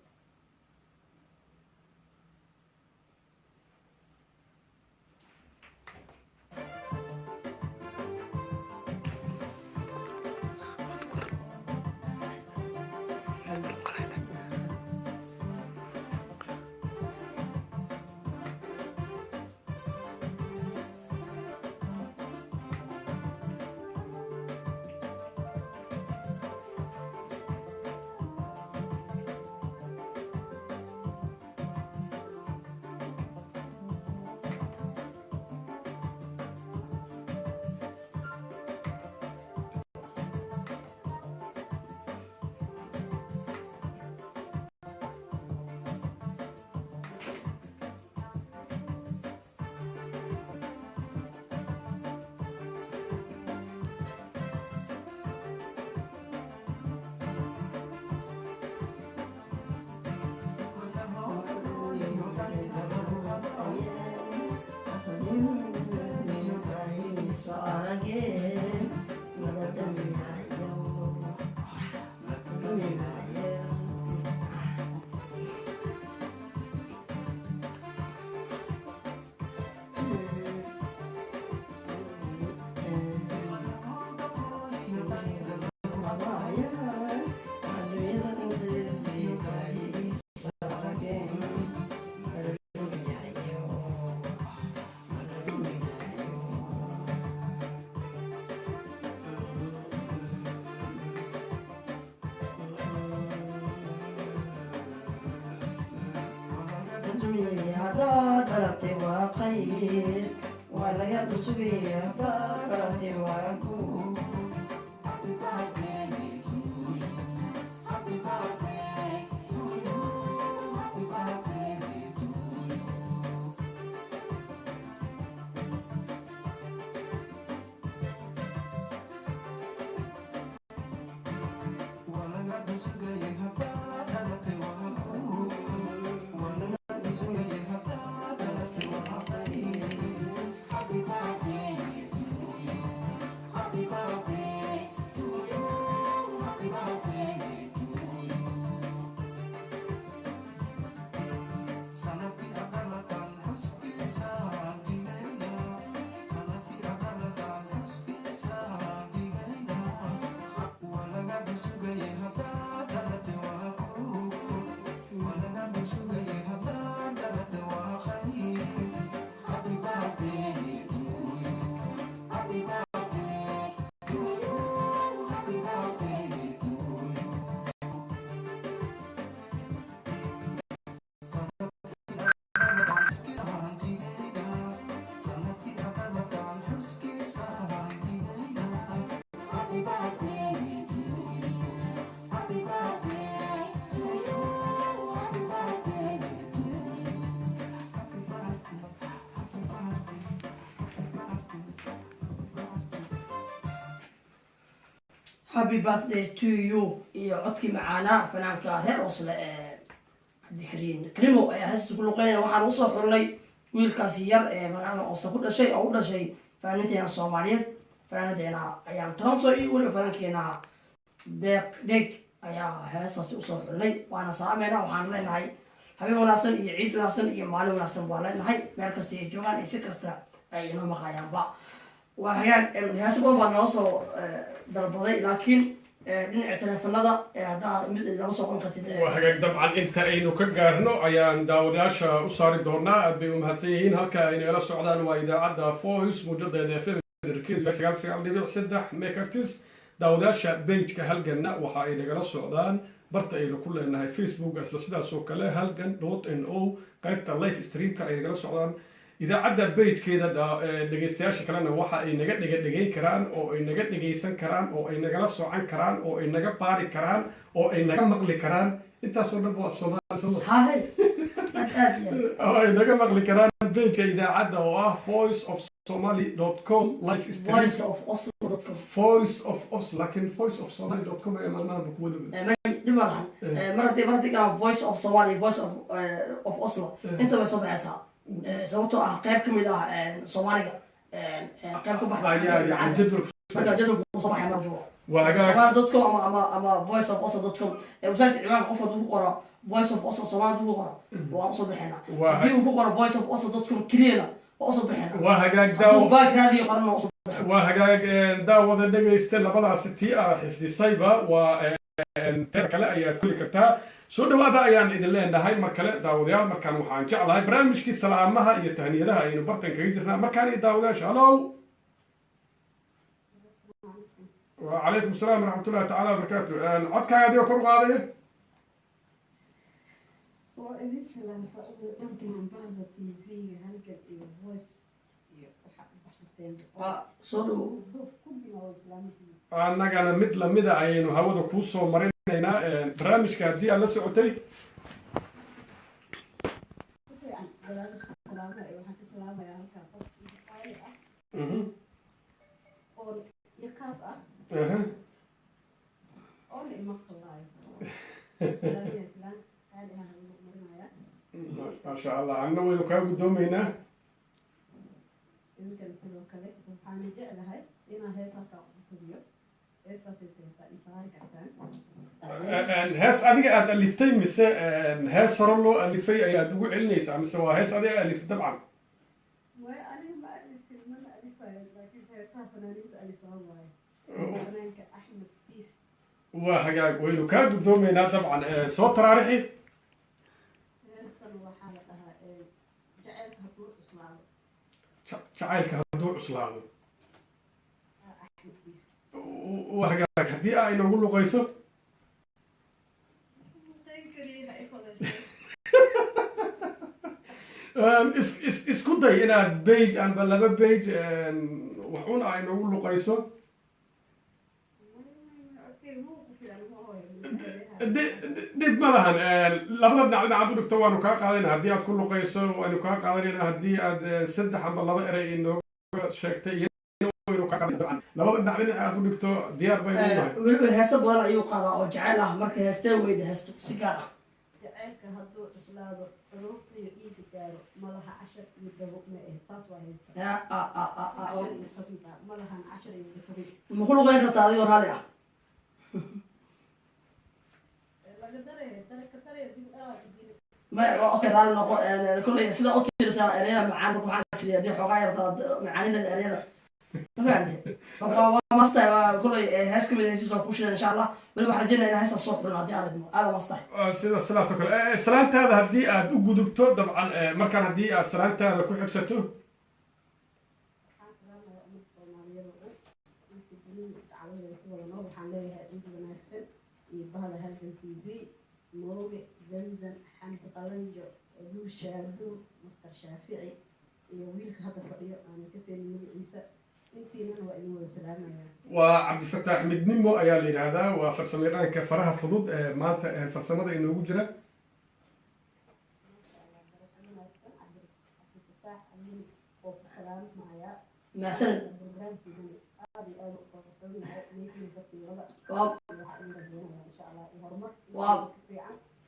هذا درتي وخير ولا يبسوي هذا درتي وقول Happy birthday to you. Happy birthday to you. Happy birthday to you. ولا يبسوي هذا درتي وقول Happy birthday to you. Happy birthday to you. Happy birthday to you. Sanati agalatan huski sadigayda. Sanati agalatan huski sadigayda. Walaga bisugay hada dalate waku. Walaga bisugay hada dalate wakhay. Happy birthday to you. Happy birthday to you. Happy birthday to you. Happy birthday to you. Happy birthday to you. Happy birthday to you. Happy Happy birthday to you iyo codkii macaana fanaanka reer Oslo cabdikariin krimo ayaa hees ku luqeynaya waxaan u soo xulnay wiilkaasi yar magaalada Oslo ku dhashay oo u dhashay fanaanteena Soomaaliyeed fanaanteena ayaan Toronto iyo waliba fanaankeena deeg ayaa heestaasi u soo xulnay waana salaameena waxaan leenahay habeen wanaagsan iyo ciid wanaagsan iyo maalin wanaagsan baan leenahay meel kasta ay joogaan iyo si kasta ay inoo maqlayaanba waa hagaag heesa badan baa noo soo dalbaday laakiin dhinaca teleefanada haddaa mid inala soo qon kartid waa hagaag dabcan inta aynu ka gaarno ayaan daawadayaasha u saari doonaa aad bay u mahadsan yihiin halka ay nagala socdaan waa idaacadda voice muujadaeda fm dherkeedu 99.3 megahertz daawadayaasha pageka halganna waxa ay nagala socdaan barta aynu ku leenahay facebook isla sidaas oo kale halgan.no qaybta live streamka ay nagala socdaan idaacadda pagekeeda dhegeystayaasha kalena waxa ay naga dhegayn karaan oo ay naga dhegeysan karaan oo ay nagala socan karaan oo ay naga baari karaan oo ay naga maqli karaan intaasoo dhan waa Soomaali oo ay naga maqli karaan pageka idaacadda oo ah voiceofsomali.com live stream voiceofoslo laakiin voiceofsomali.com ay maalmahan ku wada mar voice of Somali voice of Oslo inta way soo baxaysaa sababtoo ah qayb ka mid ah Soomaaliga كان كوب يعني جدول marka jadwalku uu soo baxay marba وهجاك Somal.com ama voice of oslo.com website ciwaan qof uu ku qoro voice of oslo Soomaali uu qoro waa soo bixina hadii uu ku qoro voice of oslo.com kaliya waa soo bixina وهجاك داو baak raadi qorno وهجاك داو wada dhageysta labadaas tii xifdisayba waa inta kale ayaa kulli kartaa soo dhawaada ayaan idin leenahay mar kale daawadayaal markaan waxaan jeclahay barnaamijkii salaamaha iyo tahniyadaha aynu bartan kaga jirnaa markaan iyo daawadayaasha hallow وعليكم السلام ورحمة الله تعالى وبركاته عدك هذه كل قاضية وإذا سلام صعود يمكن عن بعض التي هلقة الفويس صلوا أنا مثل مدى أين هذا كوسو مرينا برامج كهدي على سعودي ما شاء الله عنا ويوكاو دومينا يمكن سلو كله وحنا جعلها إنا هي صفقة فيديو إيش بس يتبع إسرائيل كتان هاس أديك ألفتين مثل هاس هرلو ألفي أي أدوق علنيس عم سوا هاس أديك ألف طبعا وأنا ما ألف ما ألفها لكن هي صافنا ألف والله أنا كأحمد كيف وحاجة ويوكاو دومينا طبعا صوت تراريحي جعلك هدوء إسلامي وهجاك هدي أين أقول له قيسو اسكت ده هنا بيج أنا بلا بيج وحنا أين أقول له قيسو ديد مالهن لفظنا على عبد الدكتور وكا قادنا هدي أد كل قيسو وأنو كا قادنا هدي أد سد حمد الله بقري إنه شكتي وكا قادنا لفظنا على عبد الدكتور ديار بينه weliba heesta badan ayuu qaadaa oo jacayl ah marka heestee weyda heesto si gaar ah jacaylka hadduu cuslaado ruuxda iyo dhiigga gaaro malaha cashar iyo dabo ma ahe saas waa haysta cashar iyo tobanka malahan cashar iyo toban muxuu luqeyn kartaa adigoo raalli ah laga daraya daraka daraya dib ما أوكي رال نقو كل سيدا أوكي رسالة أريها معان بكو حاسرية دي حقا يرضى معانين الأريها ما فهمت ومستعي كل هاسك من الهيسيس وكوشنا إن شاء الله بلو حرجينا إن هاسك الصوت من عدي على دمو هذا مستعي سيدا السلام تكل سلامت هذا هدي أد وجودكتو طبعا مركان هدي سلامت هذا كل حكسته بهذا هلكن تي في موضع زمزم حمد قلنجو أبو شادو مستر شافعي ويلك هذا فريق أنا كسر من عيسى أنتي من وإنه السلام وعبد الفتاح مدنمو أيالي هذا وفرسميران كفرها فضود ما فرسمة إنه وجرة عبد الفتاح أمين وسلام معايا ما سن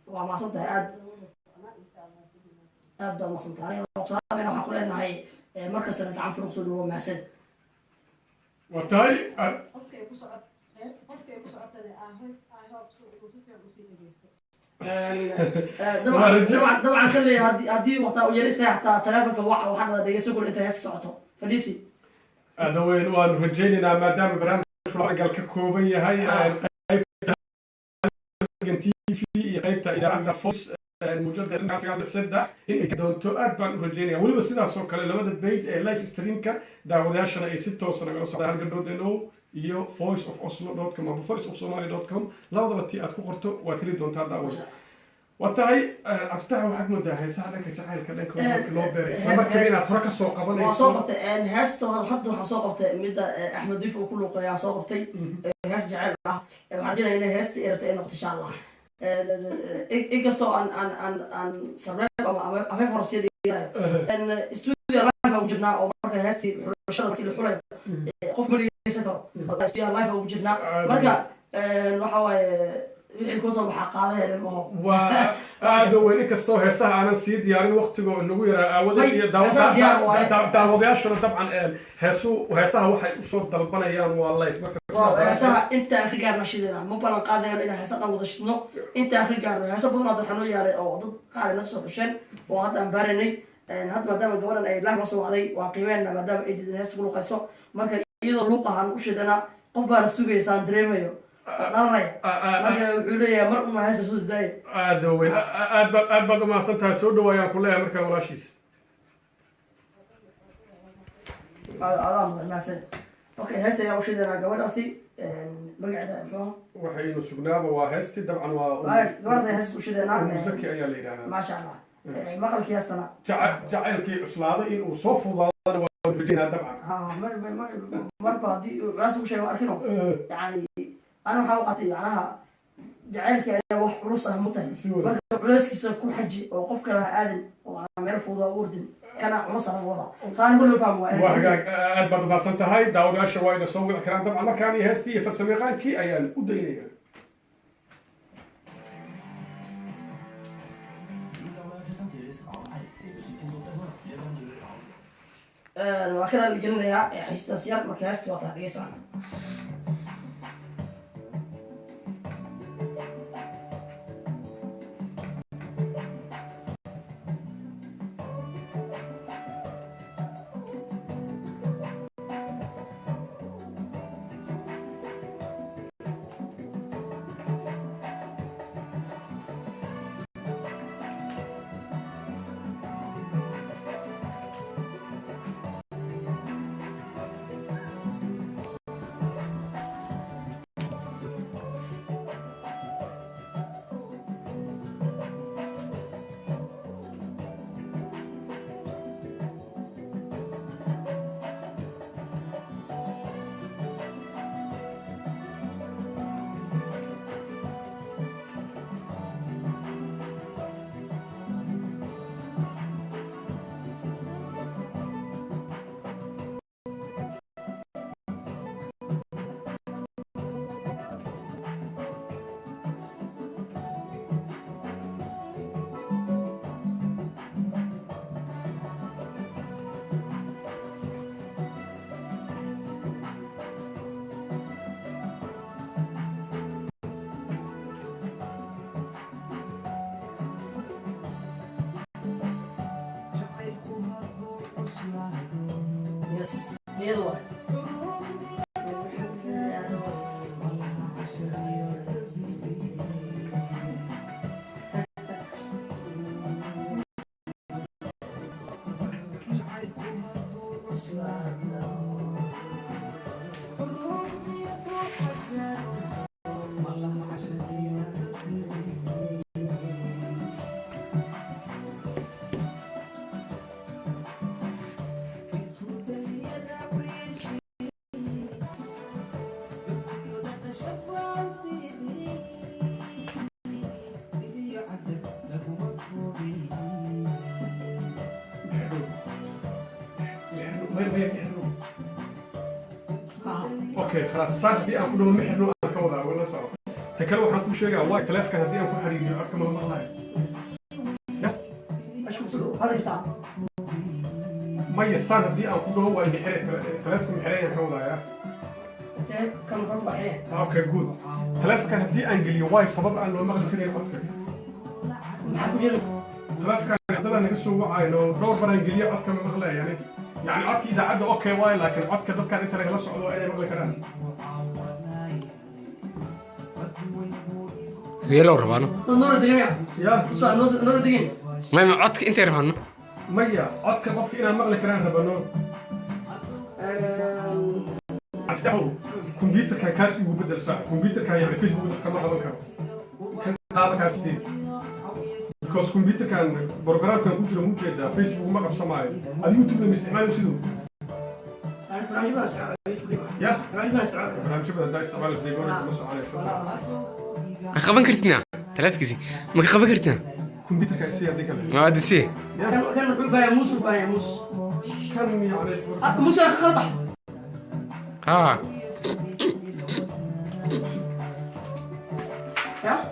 وما صدق أبدأ ما صدق أنا وصلنا أنا وحقول إنه هاي مركز سنة عام في رقصه اللي هو ماسن وتاي طبعا خلي هدي وقتها وجلسنا حتى تلافك وحنا دقيسة كل إنت هسه فديسي هذا وين وان رجينا ما دام برامج الرجال ككوبية هاي تي في قيبتا إذا عندنا فوس المجدد الناس قاعدة تسدح إن كدونتو أربعة رجينا ولي بس إذا سوق كلا لما البيج لايف ستريم كان دعوة أي 6 سنة قالوا صار هالجدود إنه يو voiceofoslo.com أو voiceofsomali.com لا وضع تي أتكو قرتو وتريد دون تدعوة وتاي أفتح واحد مدة هي سهلة كجعل كذا كلو بري سما كرينا ترك السوق قبل وصوبت إن هست وهالحد وحصوبت مدة أحمد ضيف وكله قيا صوبتي هست جعل وحجنا هنا هست إرتين وقت إن شاء الله إيكسو أن سرب أما أفهم فرصية دي إن استوديو لايف وجدنا أو مركز هستي حرشة كل حرة قف مري سكر استوديو لايف وجدنا مركز نحو wixii kusoo baxa qaadaheeda maho waa aada weyn inkastoo heesaha aanan sii diyaarin waqtigo nagu yaraa aawadeed iyo daawadayaashuna dabcan heesaha waxay usoo dalbanayaan waa live heesaha intaan ka gaarna shidina ma balan qaadayno inaan heesa dhan wada shidno intaan ka gaarno heesa badan hadda waxaa noo yaaray oo dad qaar naga soo dhasheen oo hadda aan baaranay hadda maadaama gabadhan ay live la soo wacday waa qiimeenna maadaama ay diidan heesta ku luqayso marka iyadoo luuq ahaan u shidana qof baana sugaysaan dareemayo dhalaya marka wuxuu leeyahay mar uma heesta soo sidaaya aada weyn aad baad umahadsan tahay soo dhawaayaan ku leeyahay markaa walaashiis adaa mudan mahadsan okay heesta ayaa u shidanaa gabadhaasi magaceeda muxuu waxaynu sugnaaba waa heestii dabcan waa gabadhaas ay heesta u shidanaa musaki ayaa la yidhahdaa maasha allah maqalkii heestana jacaylkii cuslaaday in uu soo fudaadana waa rajayna dabcan marba haddii culaas ku sheego arkino yani ana waxaa u qatay macnaha jacaylkii ayaa wax culus ah mutahay marka culeyskiisa ku xaji oo qof kale ha aadan oo meel fuuda u ordin kana culus laga wada saan kullu fahmo waa hagaag aad baad umahadsan tahay daawadayaasha waa ina soo wici karaan dabcan markaan iyo heestii iyo farsamayaqaankii ayaan u daynaya waa kana la gelinayaa xiistaas yar marka heestii waa taa dhegeysta iyadu waa اوكي خلاص صار دي اكو ما حلو كودا ولا صار تكلم waxaan ku sheegaa waa taleefka hadii aan ku xariiriyo arka ma maqlaay ما يصار hadii aan ku dhawo waa in xiriir taleefka xiriir ka wadaya kan qof baxay اوكي good taleefka hadii aan geliyo way sabab aan loo maqli karin qofka maxaa ku jira taleefka hadaba naga soo wacayno dhowr baran geliyo codka ma maqlaay يعني عدك إذا عدى أوكي واي لكن عدك ضد كان أنت رجل صعود وأنا مغلق كلام. هي لو ربنا. نور الدقيقة. يا. سؤال نور الدقيقة. ما عدك أنت ربنا. مية عدك ضد أنا مغلق كلام ربنا. أفتحه كمبيوتر كان كاسي وبدل ساعة كمبيوتر كان يعني فيسبوك كمان هذا كان هذا كاسي. كوس كمبيوتر كان برنامج كان كله موجود فيسبوك ما قبل سماعي هذا يوتيوب اللي مستعمله وسيدو يا برنامج شبه ده استعمال الديكور بس عليه خبر كرتنا ثلاث كذي ما خبر كرتنا كمبيوتر كان سي هذيك ما هذا سي كان بايع موس وبايع موس كان يعني موس قلبح يا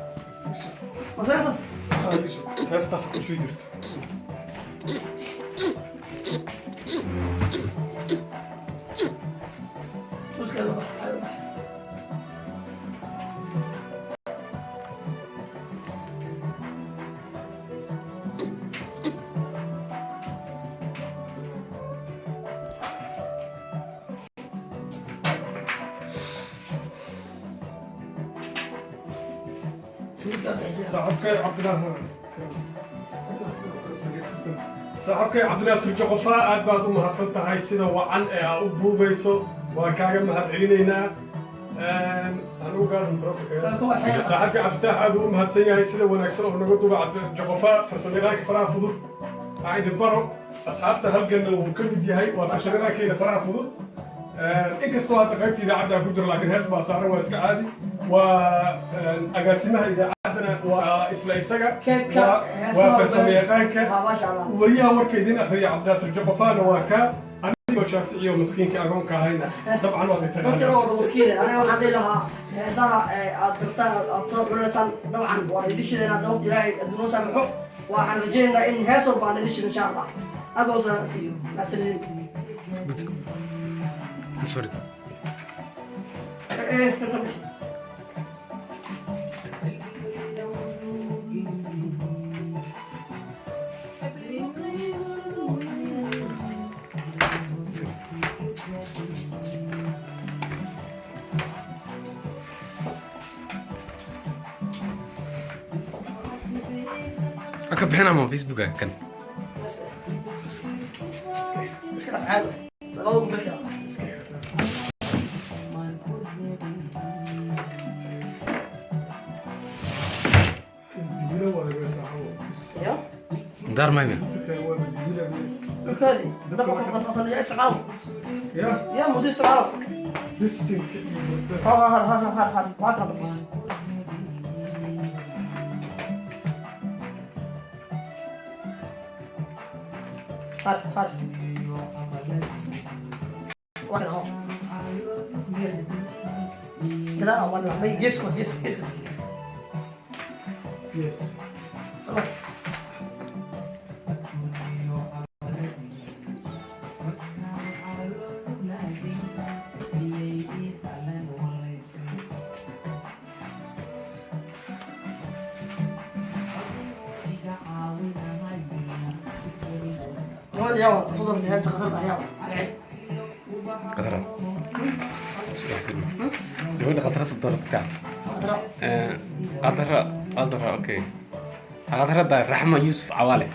heestaas ku sii jirto صاحبك عبد الله صاحبك عبد الله سوي جقفاء أد بعض محصلت هاي سيدا وعن أبو بيسو وكاجم مهد علينا أنا وقال صاحبك عبد الفتاح أبو مهد سيا هاي سيدا ونكسر ونقول بعد جقفاء فرسلنا فرا فضول عيد البرو أصحابته هلقنا وكل دي هاي وفرسلنا كذا فرا فضول inkastoo hadda qaybta idaacadda ku jiro laakiin hees baa saaran waa iska caadi waa agaasimaha idaacaddana waa isla isaga waa farsamo yaqaanka wariyaha warka idin akhriya cabdinaasir jaqofaana waa ka anigoo shaaficiyo maskiinka agoonka ahayna dabcan waa dadka wada maskiin aniga waxaan dhihi lahaa heesaha aad dirtaan aad soo xulaysaan dabcan waa idishida inaad waqti ilaahay adduunoo saamaxo waxaan rajaynaynaa in hees walba aan idishida insha allah aad baa u salaamatiyo maasaliin Sorry. Aku bixinaa ma Facebook kan. Iska dhaxaad. Labadu ma kala. دار مايمة هذه طبعا يا استعمال يا مدير استعمال ها واقرب بس هار وانا اهو كده اول ما يجيسكو يس يلا صدر من هذا قدرت يلا قدرة يقول قدرة الدور بتاع قدرة اوكي قدرة ده رحمة يوسف عوالي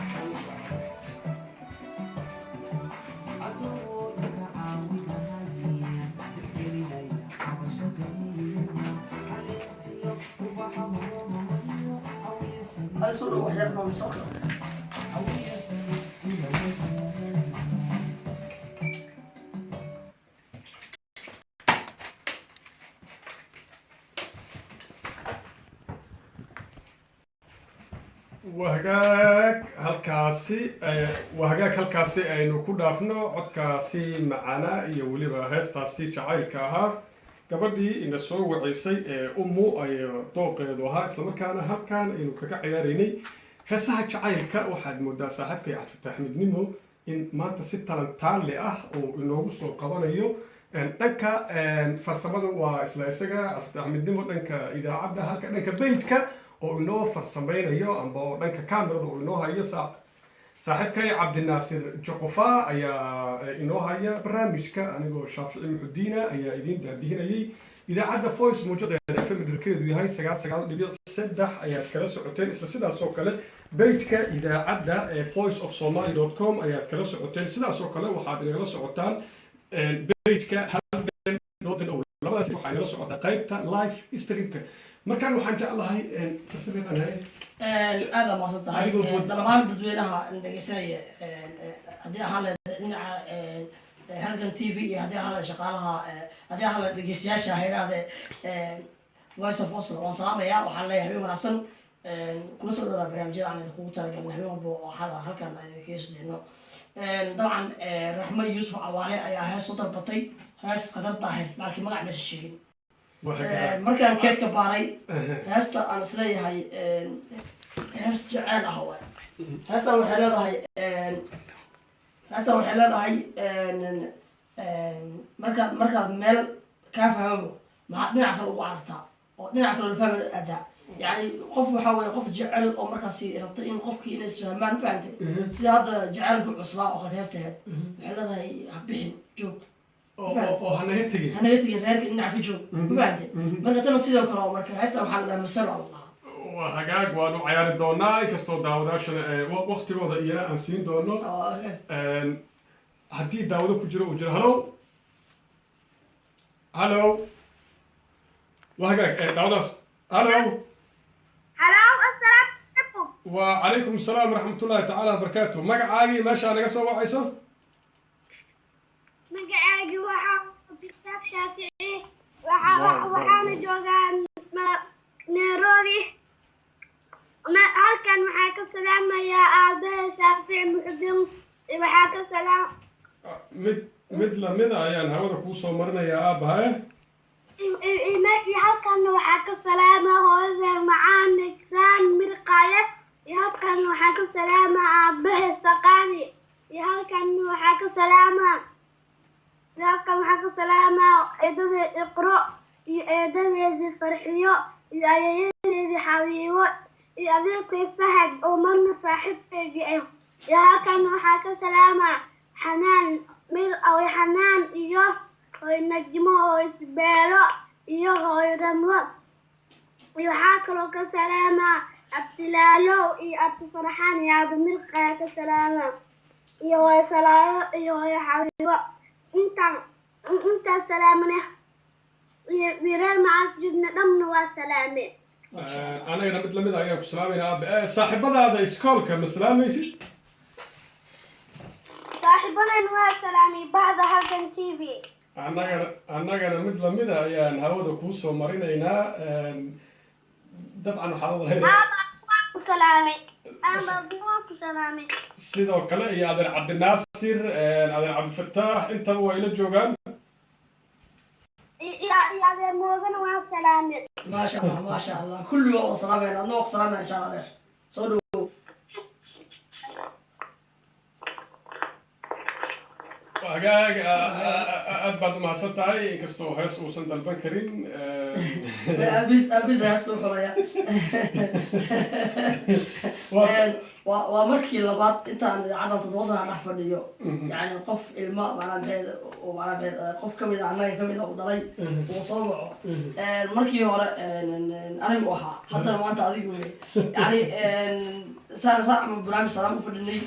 هذا سؤال واحد من مساق وهجاك halkaasi aynu ku dhaafno codkaasi macana iyo waliba heestaasi jacaylka ahaa gabadhii ina soo wacisay ee ummu ay dooqeedu ahaa isla markaana halkaan aynu kaga ciyaaraynay heesaha jacaylka waxaad moodaa saaxiibkay cabdifatax midnimo in maanta si talantaale ah oo inoogu soo qabanayo dhanka farsamada waa isla isaga cabdifatax midnimo dhanka idaacadda halka dhanka beydka oo inoo farsamaynayo amba oo dhanka kamerada oo inoo hayo saaxiibkay cabdinaasir jaqofa ayaa inoo haya barnaamijka anigoo shaafici muxudiina ayaa idiin daadihinayay idaacadda voice muujadaeeda fm dirkeedu yahay 99.3 ayaad kala socoteen isla sidaas oo kale bejka idaacadda ee voiceofsomaly.com ayaad kala socoteen sidaas oo kale waxaad inagala socotaan bejka labadaas waxaa inala socotaa qaybta live streamka markaan waxaan jeclahay farsameeqanahay aada maasan tahay dalamaan dadweynaha dhegeysanaya haddii ahaan leeda dhinaca halgan t v iyo haddii ahaan leeda shaqaalaha haddii ahaan leeda dhegeystayaasha hayraahde voice of oslo waan salaamayaa waxaan leeyahay habeen wanaagsan kula soo dhawaada barnaamijyada aan idinkugu talagalnay habeen walba oo axada halkan aan idinkaga sudeyno dabcan raxman yuusuf cawaale ayaa hees soo dalbatay hees qadarta ahayd laakiin magac maysa sheegin markaan keedka baaray heesta aan isleeyahay hees jecel ah waay heestan waxay leedahay heestan waxay leedahay markaad meel kaa fahmo maxaad dhinac kale ugu carartaa oo dhinac kale fahmi aadaa يعني قف وحاول قف جعل أو مركزي ربطين قف كي ناس فهمان فهمت سيدا هذا جعل بعصلاء أو قد هسته هذا يحبين جوك أو هنيتي غير إن عارف جوك فهمت مرة تنا سيدا كلام مركز هسته وحال مسألة الله وحقاق وانو عيار دونا كستو داوداشن وقتي وضع إيرا أنسين دونا هدي داودا كجرو وجرو هلو وحقاق داوداس هلو السلام عليكم. وعليكم السلام ورحمة الله تعالى وبركاته. مقعاقي ماشي أنا قصة وعيسى؟ مقعاقي بكتاب شافعي وحانا جوغان نيروبي هل كان معاك السلام يا أبي شافعي محبين وحاك السلام مثل أيان هذا كوسو مرنا يا أبا هاي إيماكي halkan waxaa ka salaama hooyada macaan ikraan mirqaye iyo halkan waxaa ka salaama aabahe saqaani iyo halkan waxaa ka salaama eedada iqro iyo eedadeedi farxiyo iyo ayayadeedi xawiiwo iyo adeertay sahad oo marna saaxiibteedii ah iyo halkan waxaa ka salaama xanaan xanaan iyo هاي نجمة هاي سبالة iyo hooy ramlo iyo waxaa kaloo ka salaama abtilaalo iyo abti farxaan iyo abmirqaa ka salaama iyo hooy salaalo iyo hooy xawiibo intaa salaamane iyo wiirar macalka jidna dhamna waa salaame anagana mid lamid ayaan ku salaamayna aabe saaxiibadaada iskoolka ma salaamaysid saaxiibadeen waa salaamay bacda halkan t v annagana mid lamida ayaan hawada kuu soo marinaynaa dabcan waxaa sidoo kale iyo adeer cabdinaasir adeer cabdifataax intaba waa ila joogaan adeer moogana waa salaame ما شاء الله كل يوم سلامين أنا وقصرنا إن شاء الله أدير صدق hagaag aad baad umahadsan tahay inkastoo hees uusan dalban karin أبيز هستو حرية ومركي لبعض أنت عدم تتواصل عن أحفر اليوم يعني قف الماء معنا بهذا ومعنا بهذا قف كم إذا عناي كم إذا وضلي وصوبه مركي هو أنا بوها حتى لو أنت عادي يعني صار من برامج سلام فردني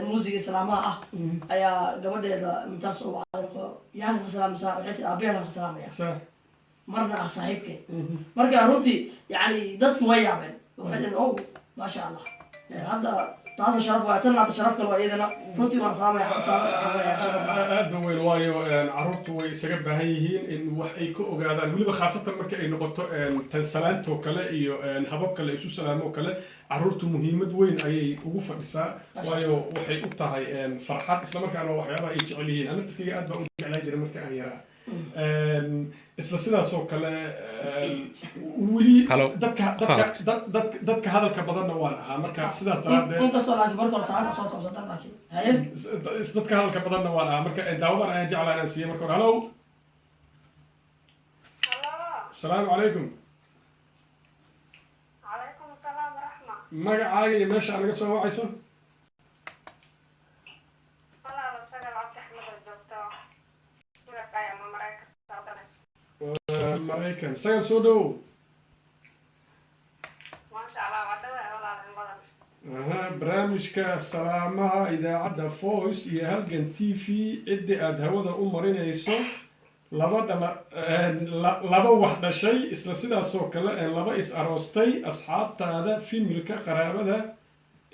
موسيقى سلامة أيا قبل هذا متصل يعني سلام سلام حتى أبينا سلام يا مرنا صاحبك مركا رنتي يعني ضد مويعين وحنا أوه ما شاء الله يعني هذا تاسو شرف وعتنا هذا شرف كل واحدنا رنتي وانا سامع aad ba weyn waayo carruurtu way isaga baahan yihiin in wax ay ka ogaadaan weliba khaasatan marka ay noqoto tan salaantoo kale iyo hababka la isu salaamo kale carruurtu muhiimad weyn ayay ugu fadhisaa waayo waxay u tahay farxad isla markaana waxyaabaha ay jecel yihiin ana naftiga aad baan u jeclaan jiray marka aan yaraa isla sidaas oo kale weli dadka hadalka badanna waan ahaa marka sidaas daraadeed inkastoo laakiin marka hore saacada soo kabsata laakiin haye dadka hadalka badanna waan ahaa marka daawadan ayaan jeclaa inaan siiyo marka hore hallo asalaamu calaykum calaykum asalaam waraxma magacaaga iyo meesha aad naga soo wacayso maraykan sagal soo dhowow barnaamijka salaamaha idaacadda voice iyo halgan t v ciddii aada hawada u marinayso laba wax dhashay isla sidaasoo kale laba is aroostay asxaabtaada fimilka qaraabada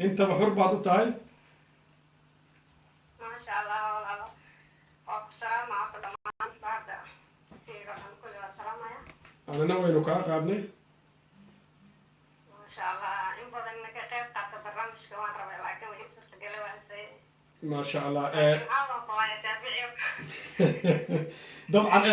intaba xur baad u tahay anana waynu kaa qaadnay ما شاء الله dabcan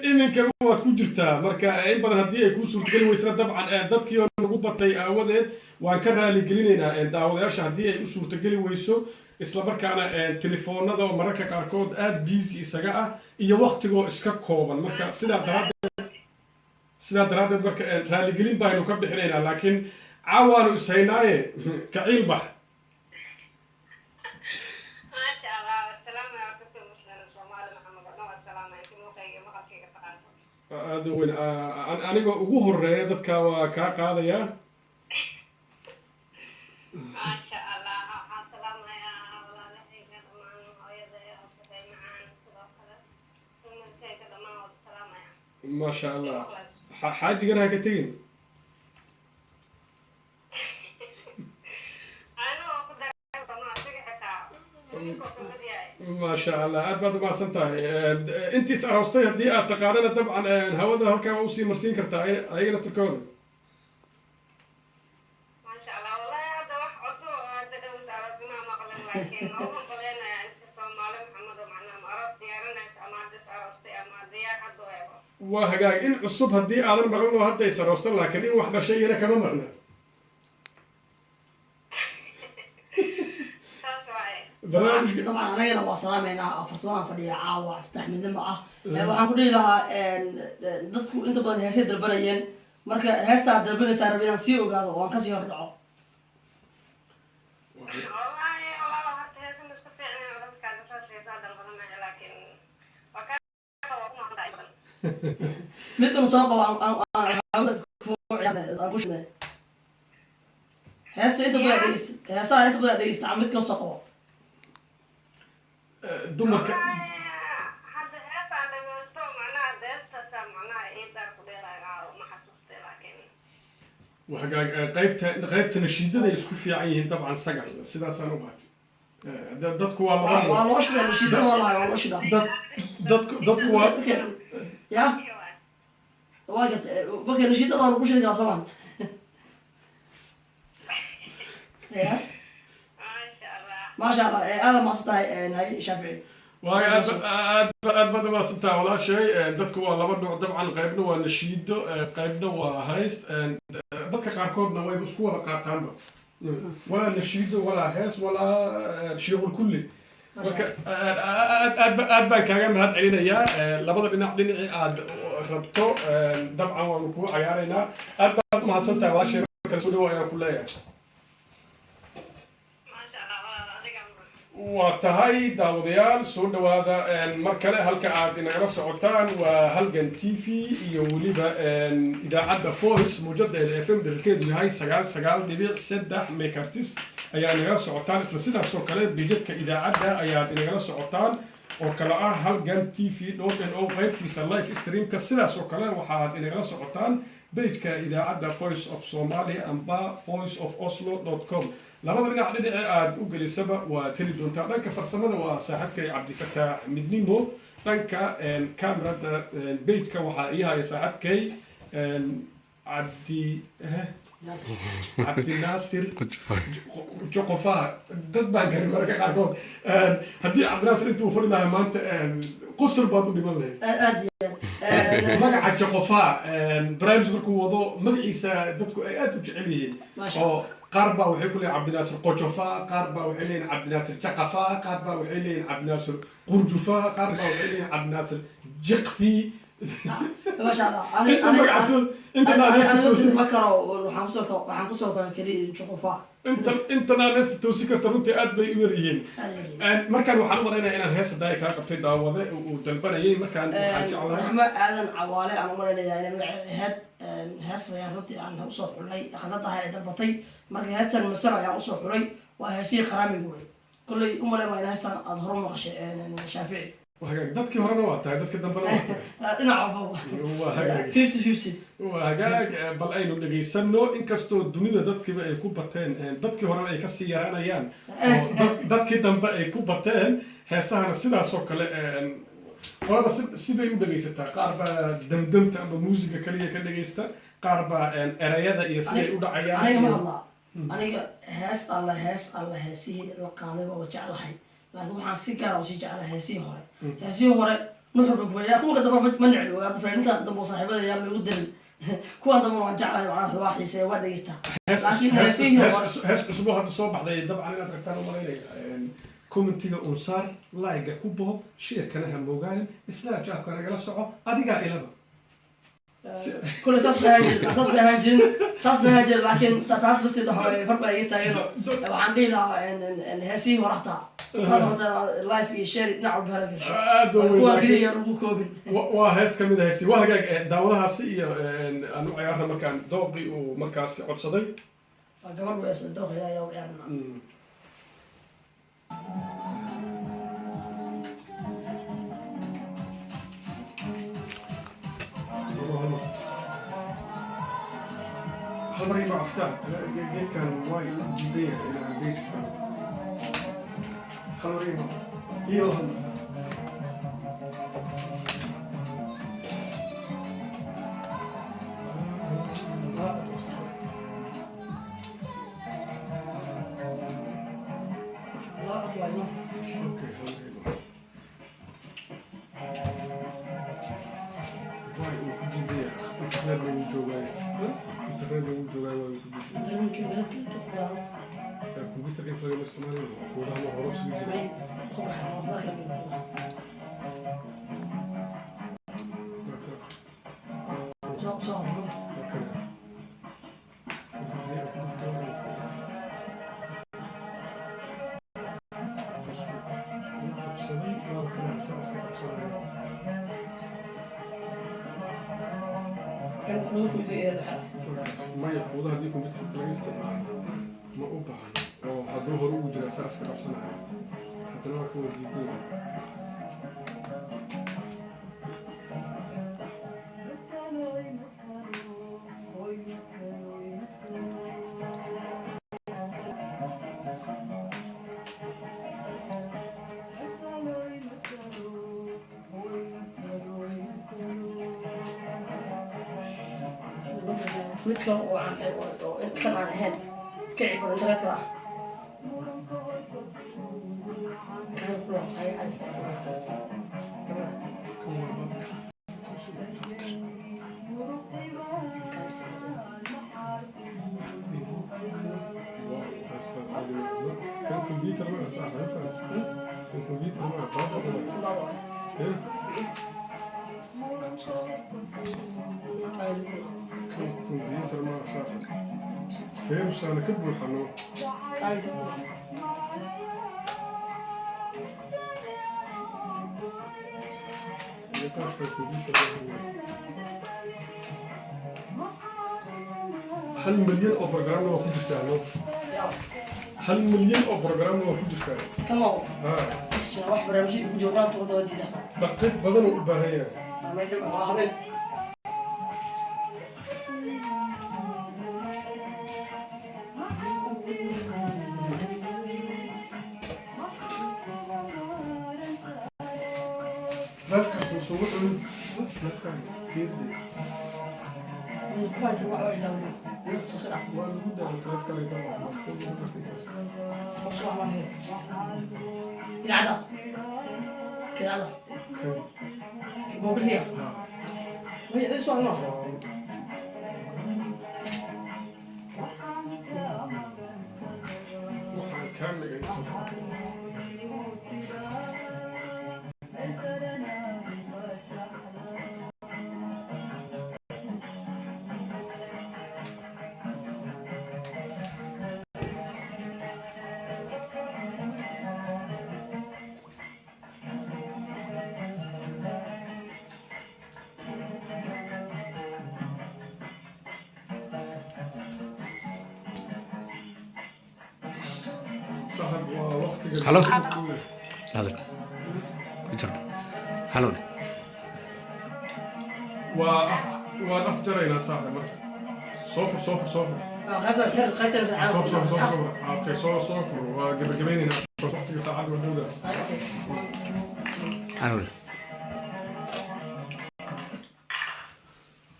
iminka waad ku jirtaa marka in badan haddii ay kuu suurtageli weysana dabcan dadkii oo nagu batay aawadeed waan ka raaligelinaynaa daawadayaasha haddii ay u suurtageli weyso isla markaana telefoonada oo mararka qaarkood aada busy isaga ah iyo waktigoo iska kooban marka sidaa daraaddeed marka raaligelin baynu ka bixinaynaa laakiin caawaanu ishaynaaye kaciil bax aada weyn aniga ugu horeeya dadka waa kaa qaadayaa maasha allah waxaan salaamayaa walaalahayga dhammaan hooyada ee aabbahay macaan sidoo kale umadkayga dhammaan wada salaamaya maasha allah xaajigana ha ka tegin anigoo ku dareensano asiga xitaa ninkoo kamid yahay maasha allah aad baad umahadsan tahay intiis aroostay haddii aad taqaanana dabcan hawada halkaa waa usii marsiin kartaa ayagana turkooda maasha allah wallahi hadda wax cusub oo hadda dhowsa aroosnaa maqlan laakiin oo u malaynayaa inta soomaali maxamed oo macnaha aroos diyaarinaysa ama haddis aroostay ama diyaar hadda eego waa hagaag in cusub haddii aadan maqlan oo hadda is aroosto laakiin in wax dhashay iyana kama marna طبعا أنا وصلنا هنا فرصنا فدي عاوة استحمل ذم waxaan ku dhihi lahaa dadku inta badan heesay dalbanayeen marka heestaa dalbanaysaa rabay inaan sii ogaado oo aan kasii hor dhaco wallahi walaalo horta heesan isku fiicnay dadkaas saas heesaa dalbadanaya laakiin waa ka ku maqnaa badan midna soo qabo aan ku shidnay heesta inta badan dhegeysta mid kala soo qabo dumarka hadda heestaa dhageysto macnaha deestaasa macnaha iidaar ku dheeraayo ma xasuustay laakiin وحقاق قيبت نشيدة isku fiican yihiin dabcan sagal sidaasaan u baatay dadku waa laba waa loo shiday nashiida wallahi waa loo shidaa dadku waa ya waa gad marka nashiidada waa lagu shidi karaa sooma ya maasha allah aada maasantahay hay shaafici waayo aad baad umaasantaha walaashay dadku waa laba nooc dabcan qaybna waa nashiido qaybna waa hays dadka qaarkoodna wayba isku wada qaataanba walaa nashiido walaa hees walaa shiiqul kulli marka aad baan kaaga mahad celinayaa labada dhinacii aad rabto dabcan waanu kuu cayaaraynaa aad baad umahadsantahay walaashay kala soo dhawa ayaan ku leeyahay waa tahay daawadayaal soo dhawaada mar kale halka aad inagala socotaan waa halgan t v iyo weliba idaacadda voice mawjadeeda fm dherkeedu yahay 9.3 megahertz ayaa inagala socotaan isla sidaas oo kale bijadka idaacadda ayaad inagala socotaan oo kale ah halgan t v .no qaybtiisa live streamka sidaas oo kale waxaad inagala socotaan bejka idaacadda voice of somalia amba voiceofoslo.com labada dhinac aad u gelisaba waa teli doontaa dhanka farsamada waa saaxiibkay cabdifataax midnimo dhanka kamerada bejka waxaa ii haya saaxiibkay cabdinaasir joqofaha dad baan garin mararka qaarkood haddii cabdinaasir intuu furi lahaa maanta qusur baad u dhiman lahayd magaca joqofaha barnaamij markuu wado magaciisa dadku ay aad u jecel yihiin oo qaar baa waxay ku leeyihin cabdinaasir qojofa qaar baa waxay leeyihin cabdinaasir jaqafa qaar baa waxay leeyihin cabdinaasir qurjufa qaar baa waxay leeyihin cabdinaasir jiqfi ما شاء الله waxaan kusoo kaliya juqufaa intana heesta toosi karta runtii aad bay u yar yihiin markaan waxaan u malaynayaa inaan heesta daaya kaa qabtay daawade uu dalbanayay markaan waxaan jeclahay raxmo aadan cawaale aan u malaynayaa inay magaceeda ahayd heesta ayaan runtii aan usoo xulnay khadadaha ay dalbatay marka heestan masar ayaan usoo xulay waa heesihii qaraamiga wey kolley u malaynaya in heestan aada hore maqashay shaafici dadkii horena waa tahay dadka dambena waa tahay dhinac walba 50-50 waa hagaag bal aynu dhegaysano inkastoo dunida dadkiiba ay ku bateen dadkii horena ay kasii yaraanayaan oo dadkii dambe ay ku bateen heesahana sidaas oo kale qolada siday u dhegaysataa qaar baa damdamta ama muusiga kaliya ka dhegaysta qaar baa erayada iyo siday u dhacayaan aniga ma hadlaa aniga hees alla heesihii la qaaday waa jeclahay laakiin waxaan si gaar u sii jeclaa heesihii hore nuxur dhugwaya kuwa dambe ma necbi waa fanaaniinta dambe saaxiibada yaa lagu darin kuwa dambe waan jeclahay macnaha waa xiiseeya waa dhegeystaa laakiin heesihii hore hees cusub hadda soo baxday dabcan inaad aragtaan u malaynaya commentiga unsaar like ku boob sheekana ha moogaanin isla jaabka nagala soco adigaa ilaba كل أساس بهاجين لكن تاس بتدي ده فرق أي تاجر وعندي لا إن هسي ورحتها لايف يشارك نعرف بهذا هو غير يربو كوبين وهاس كم ده هسي وهاج داولها سي أنو عيارها مكان دوقي ومركز عد صدي قبل بس دوقي يا يعني خبري مع أفتح جيت كان وايد جدية إلى البيت خبري مع إيوه الكمبيوتر كيف لقى الاستعمال وده هو عروس جديد ما يقول هذه كمبيوتر تلاقي استعمال ما أوبها أو حدوه هروج الأساس كده بسنة حتى لو كانوا جديدين مثل وعن كان عن هاد كعب ولا ثلاثة كان كله هاي عايز كان كمبيوتر ما صح كان كمبيوتر ما كمبيوتر ما صح فين سنة كبر الحنو هل مليون أو برنامج ما كنت تعمله؟ هل مليون أو برنامج ما كنت تعمله؟ كم بس واحد برنامج جورنال تقدر تدي ده دقيق بدل وبهية ما يدري ما حبيب لفك صوته لفك كثير كويس الوعي الدولي تصرح والمدة لفك اللي طبعا مصروح واحد العدد كالعدد مو بالهي هي ايش سؤال نوع كامل يسوي هلو هذا كجر هلو وأفجر إلى ساعة مرة صفر صفر أوكي صفر وجبيني هنا بس وقت ساعات موجودة هلو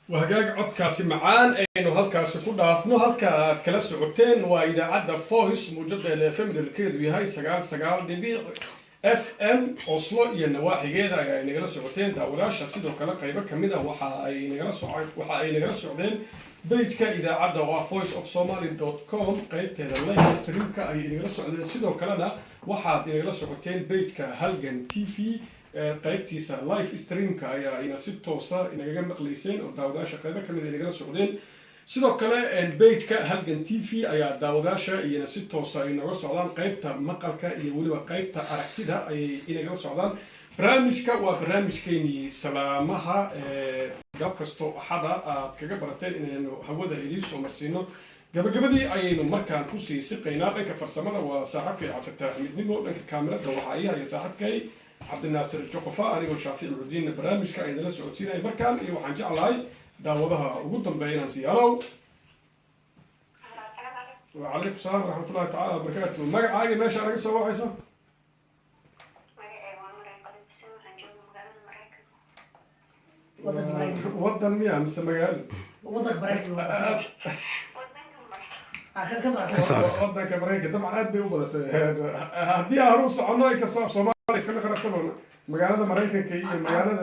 وهجاج عدكاسي معان إنه هالكاسي كلها فنو هالكا كلاس عدتين وإذا عدى فوهس مجدد الفيلم الكيد وهاي سجال دبي FM Oslo iyo nawaaxigeeda ay nagala socoteen daawadaasha sidoo kale qaybo kamid ah waxa ay nagala socdeen page-ka idaacadda oo ah voiceofsomali.com qaybteeda live stream-ka ay nagala socdeen sidoo kalena waxaad nagala socoteen page-ka halgan TV qaybtiisa live stream-ka ayaa ina si toosa inagaga maqlayseen oo daawadaasha qaybo kamid ay nagala socdeen sidoo kale page-ka halgan TV ayaa daawadaasha iyana si toosa ay naga socdaan qaybta maqalka iyo weliba qaybta aragtida ay inagala socdaan barnaamijka waa barnaamijkeenii salaamaha gab kastoo axada aad kaga barateen inaynu hawada idiin soo marsiino gabagabadii ayaynu markaan kusii siqaynaa dhanka farsamada waa saaxiibkay cabdifataax midnimo dhanka kaamirada waxaa ii haya saaxiibkay cabdinaasir joqofa anigoo shaafici cudiinna barnaamijka aydala socodsiinaya markaan iyo waxaan jeclahay daawadaha ugu dambeeya inaan sii halow وعليكم السلام ورحمة الله تعالى وبركاته magacaaga meesha naga soo wacayso waddan miya mise magaalo waddanka maraykanka dabcan aad bay u badatay haddii aan horu soconno inkastoo soomaaliya iskala qarabtaba magaalada maraykanka iyo magaalada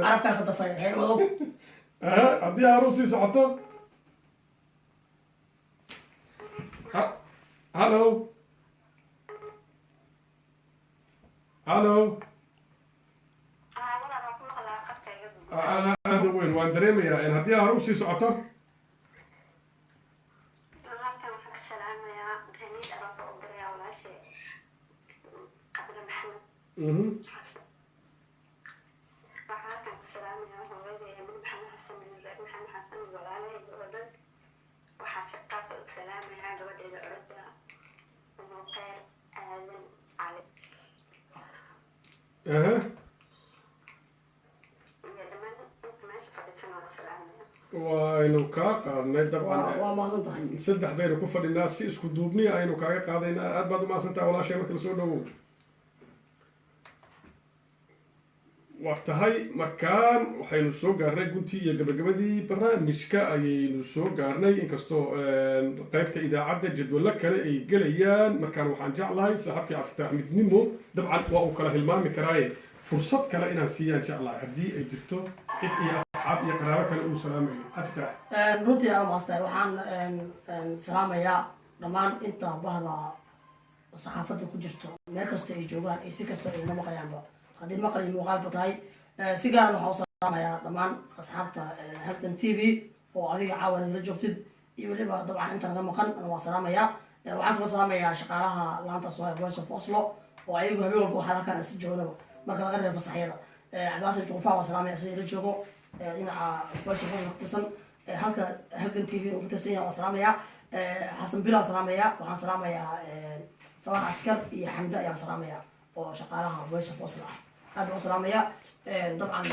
haddii aan horu sii socoto hallo hallo aada weyn waan dareemayaa in haddii aan horu sii socoto waynu kaa qaadnay dabcan saddex baynu ku fadhinaa si isku duubniya aynu kaaga qaadaynaa aad baad umahadsantaha walaashay marka lasoo dhawow waa tahay markaan waxaynu soo gaarnay guntii iyo gabagabadii barnaamijka ayaynu soo gaarnay inkastoo qaybta idaacadda jadwallo kale ay gelayaan markaan waxaan jeclahay saaxiibkii cabdifataax midnimo dabcan waa uu kala hilmaami karaaye fursad kale inaan siiyaan jeclahay haddii ay jirto cid iyo asxaab iyo qaraabo kale uu salaamayo cabdifataax runtii aa maastay waxaan salaamayaa dhammaan inta bahda saxaafadda ku jirto meel kasta ay joogaan iyo si kasta ay na maqayaanba haddii maqal iyo muuqaalba tahay si gaaran waxaa u salaamayaa dhammaan asxaabta halgan TV oo adiga caawan la joogtid iyo weliba dabcan inta naga maqan waa salaamayaa waxaan kaloo salaamayaa shaqaalaha laanta Soomaali Voice of Oslo oo ayagu habeen walba waxaa halkaan si joognaba marka laga reebo fasaxyada cabdinaasir juqufaa waa salaamaya sidii la joogo dhinaca Voice of Oslo tirsan halka halgan TV uu tirsan yahay waa salaamayaa xasan bilaa salaamayaa waxaan salaamayaa sabax askar iyo xamda ayaan salaamayaa oo shaqaalaha Voice of Oslo aad u salaamaya dabcan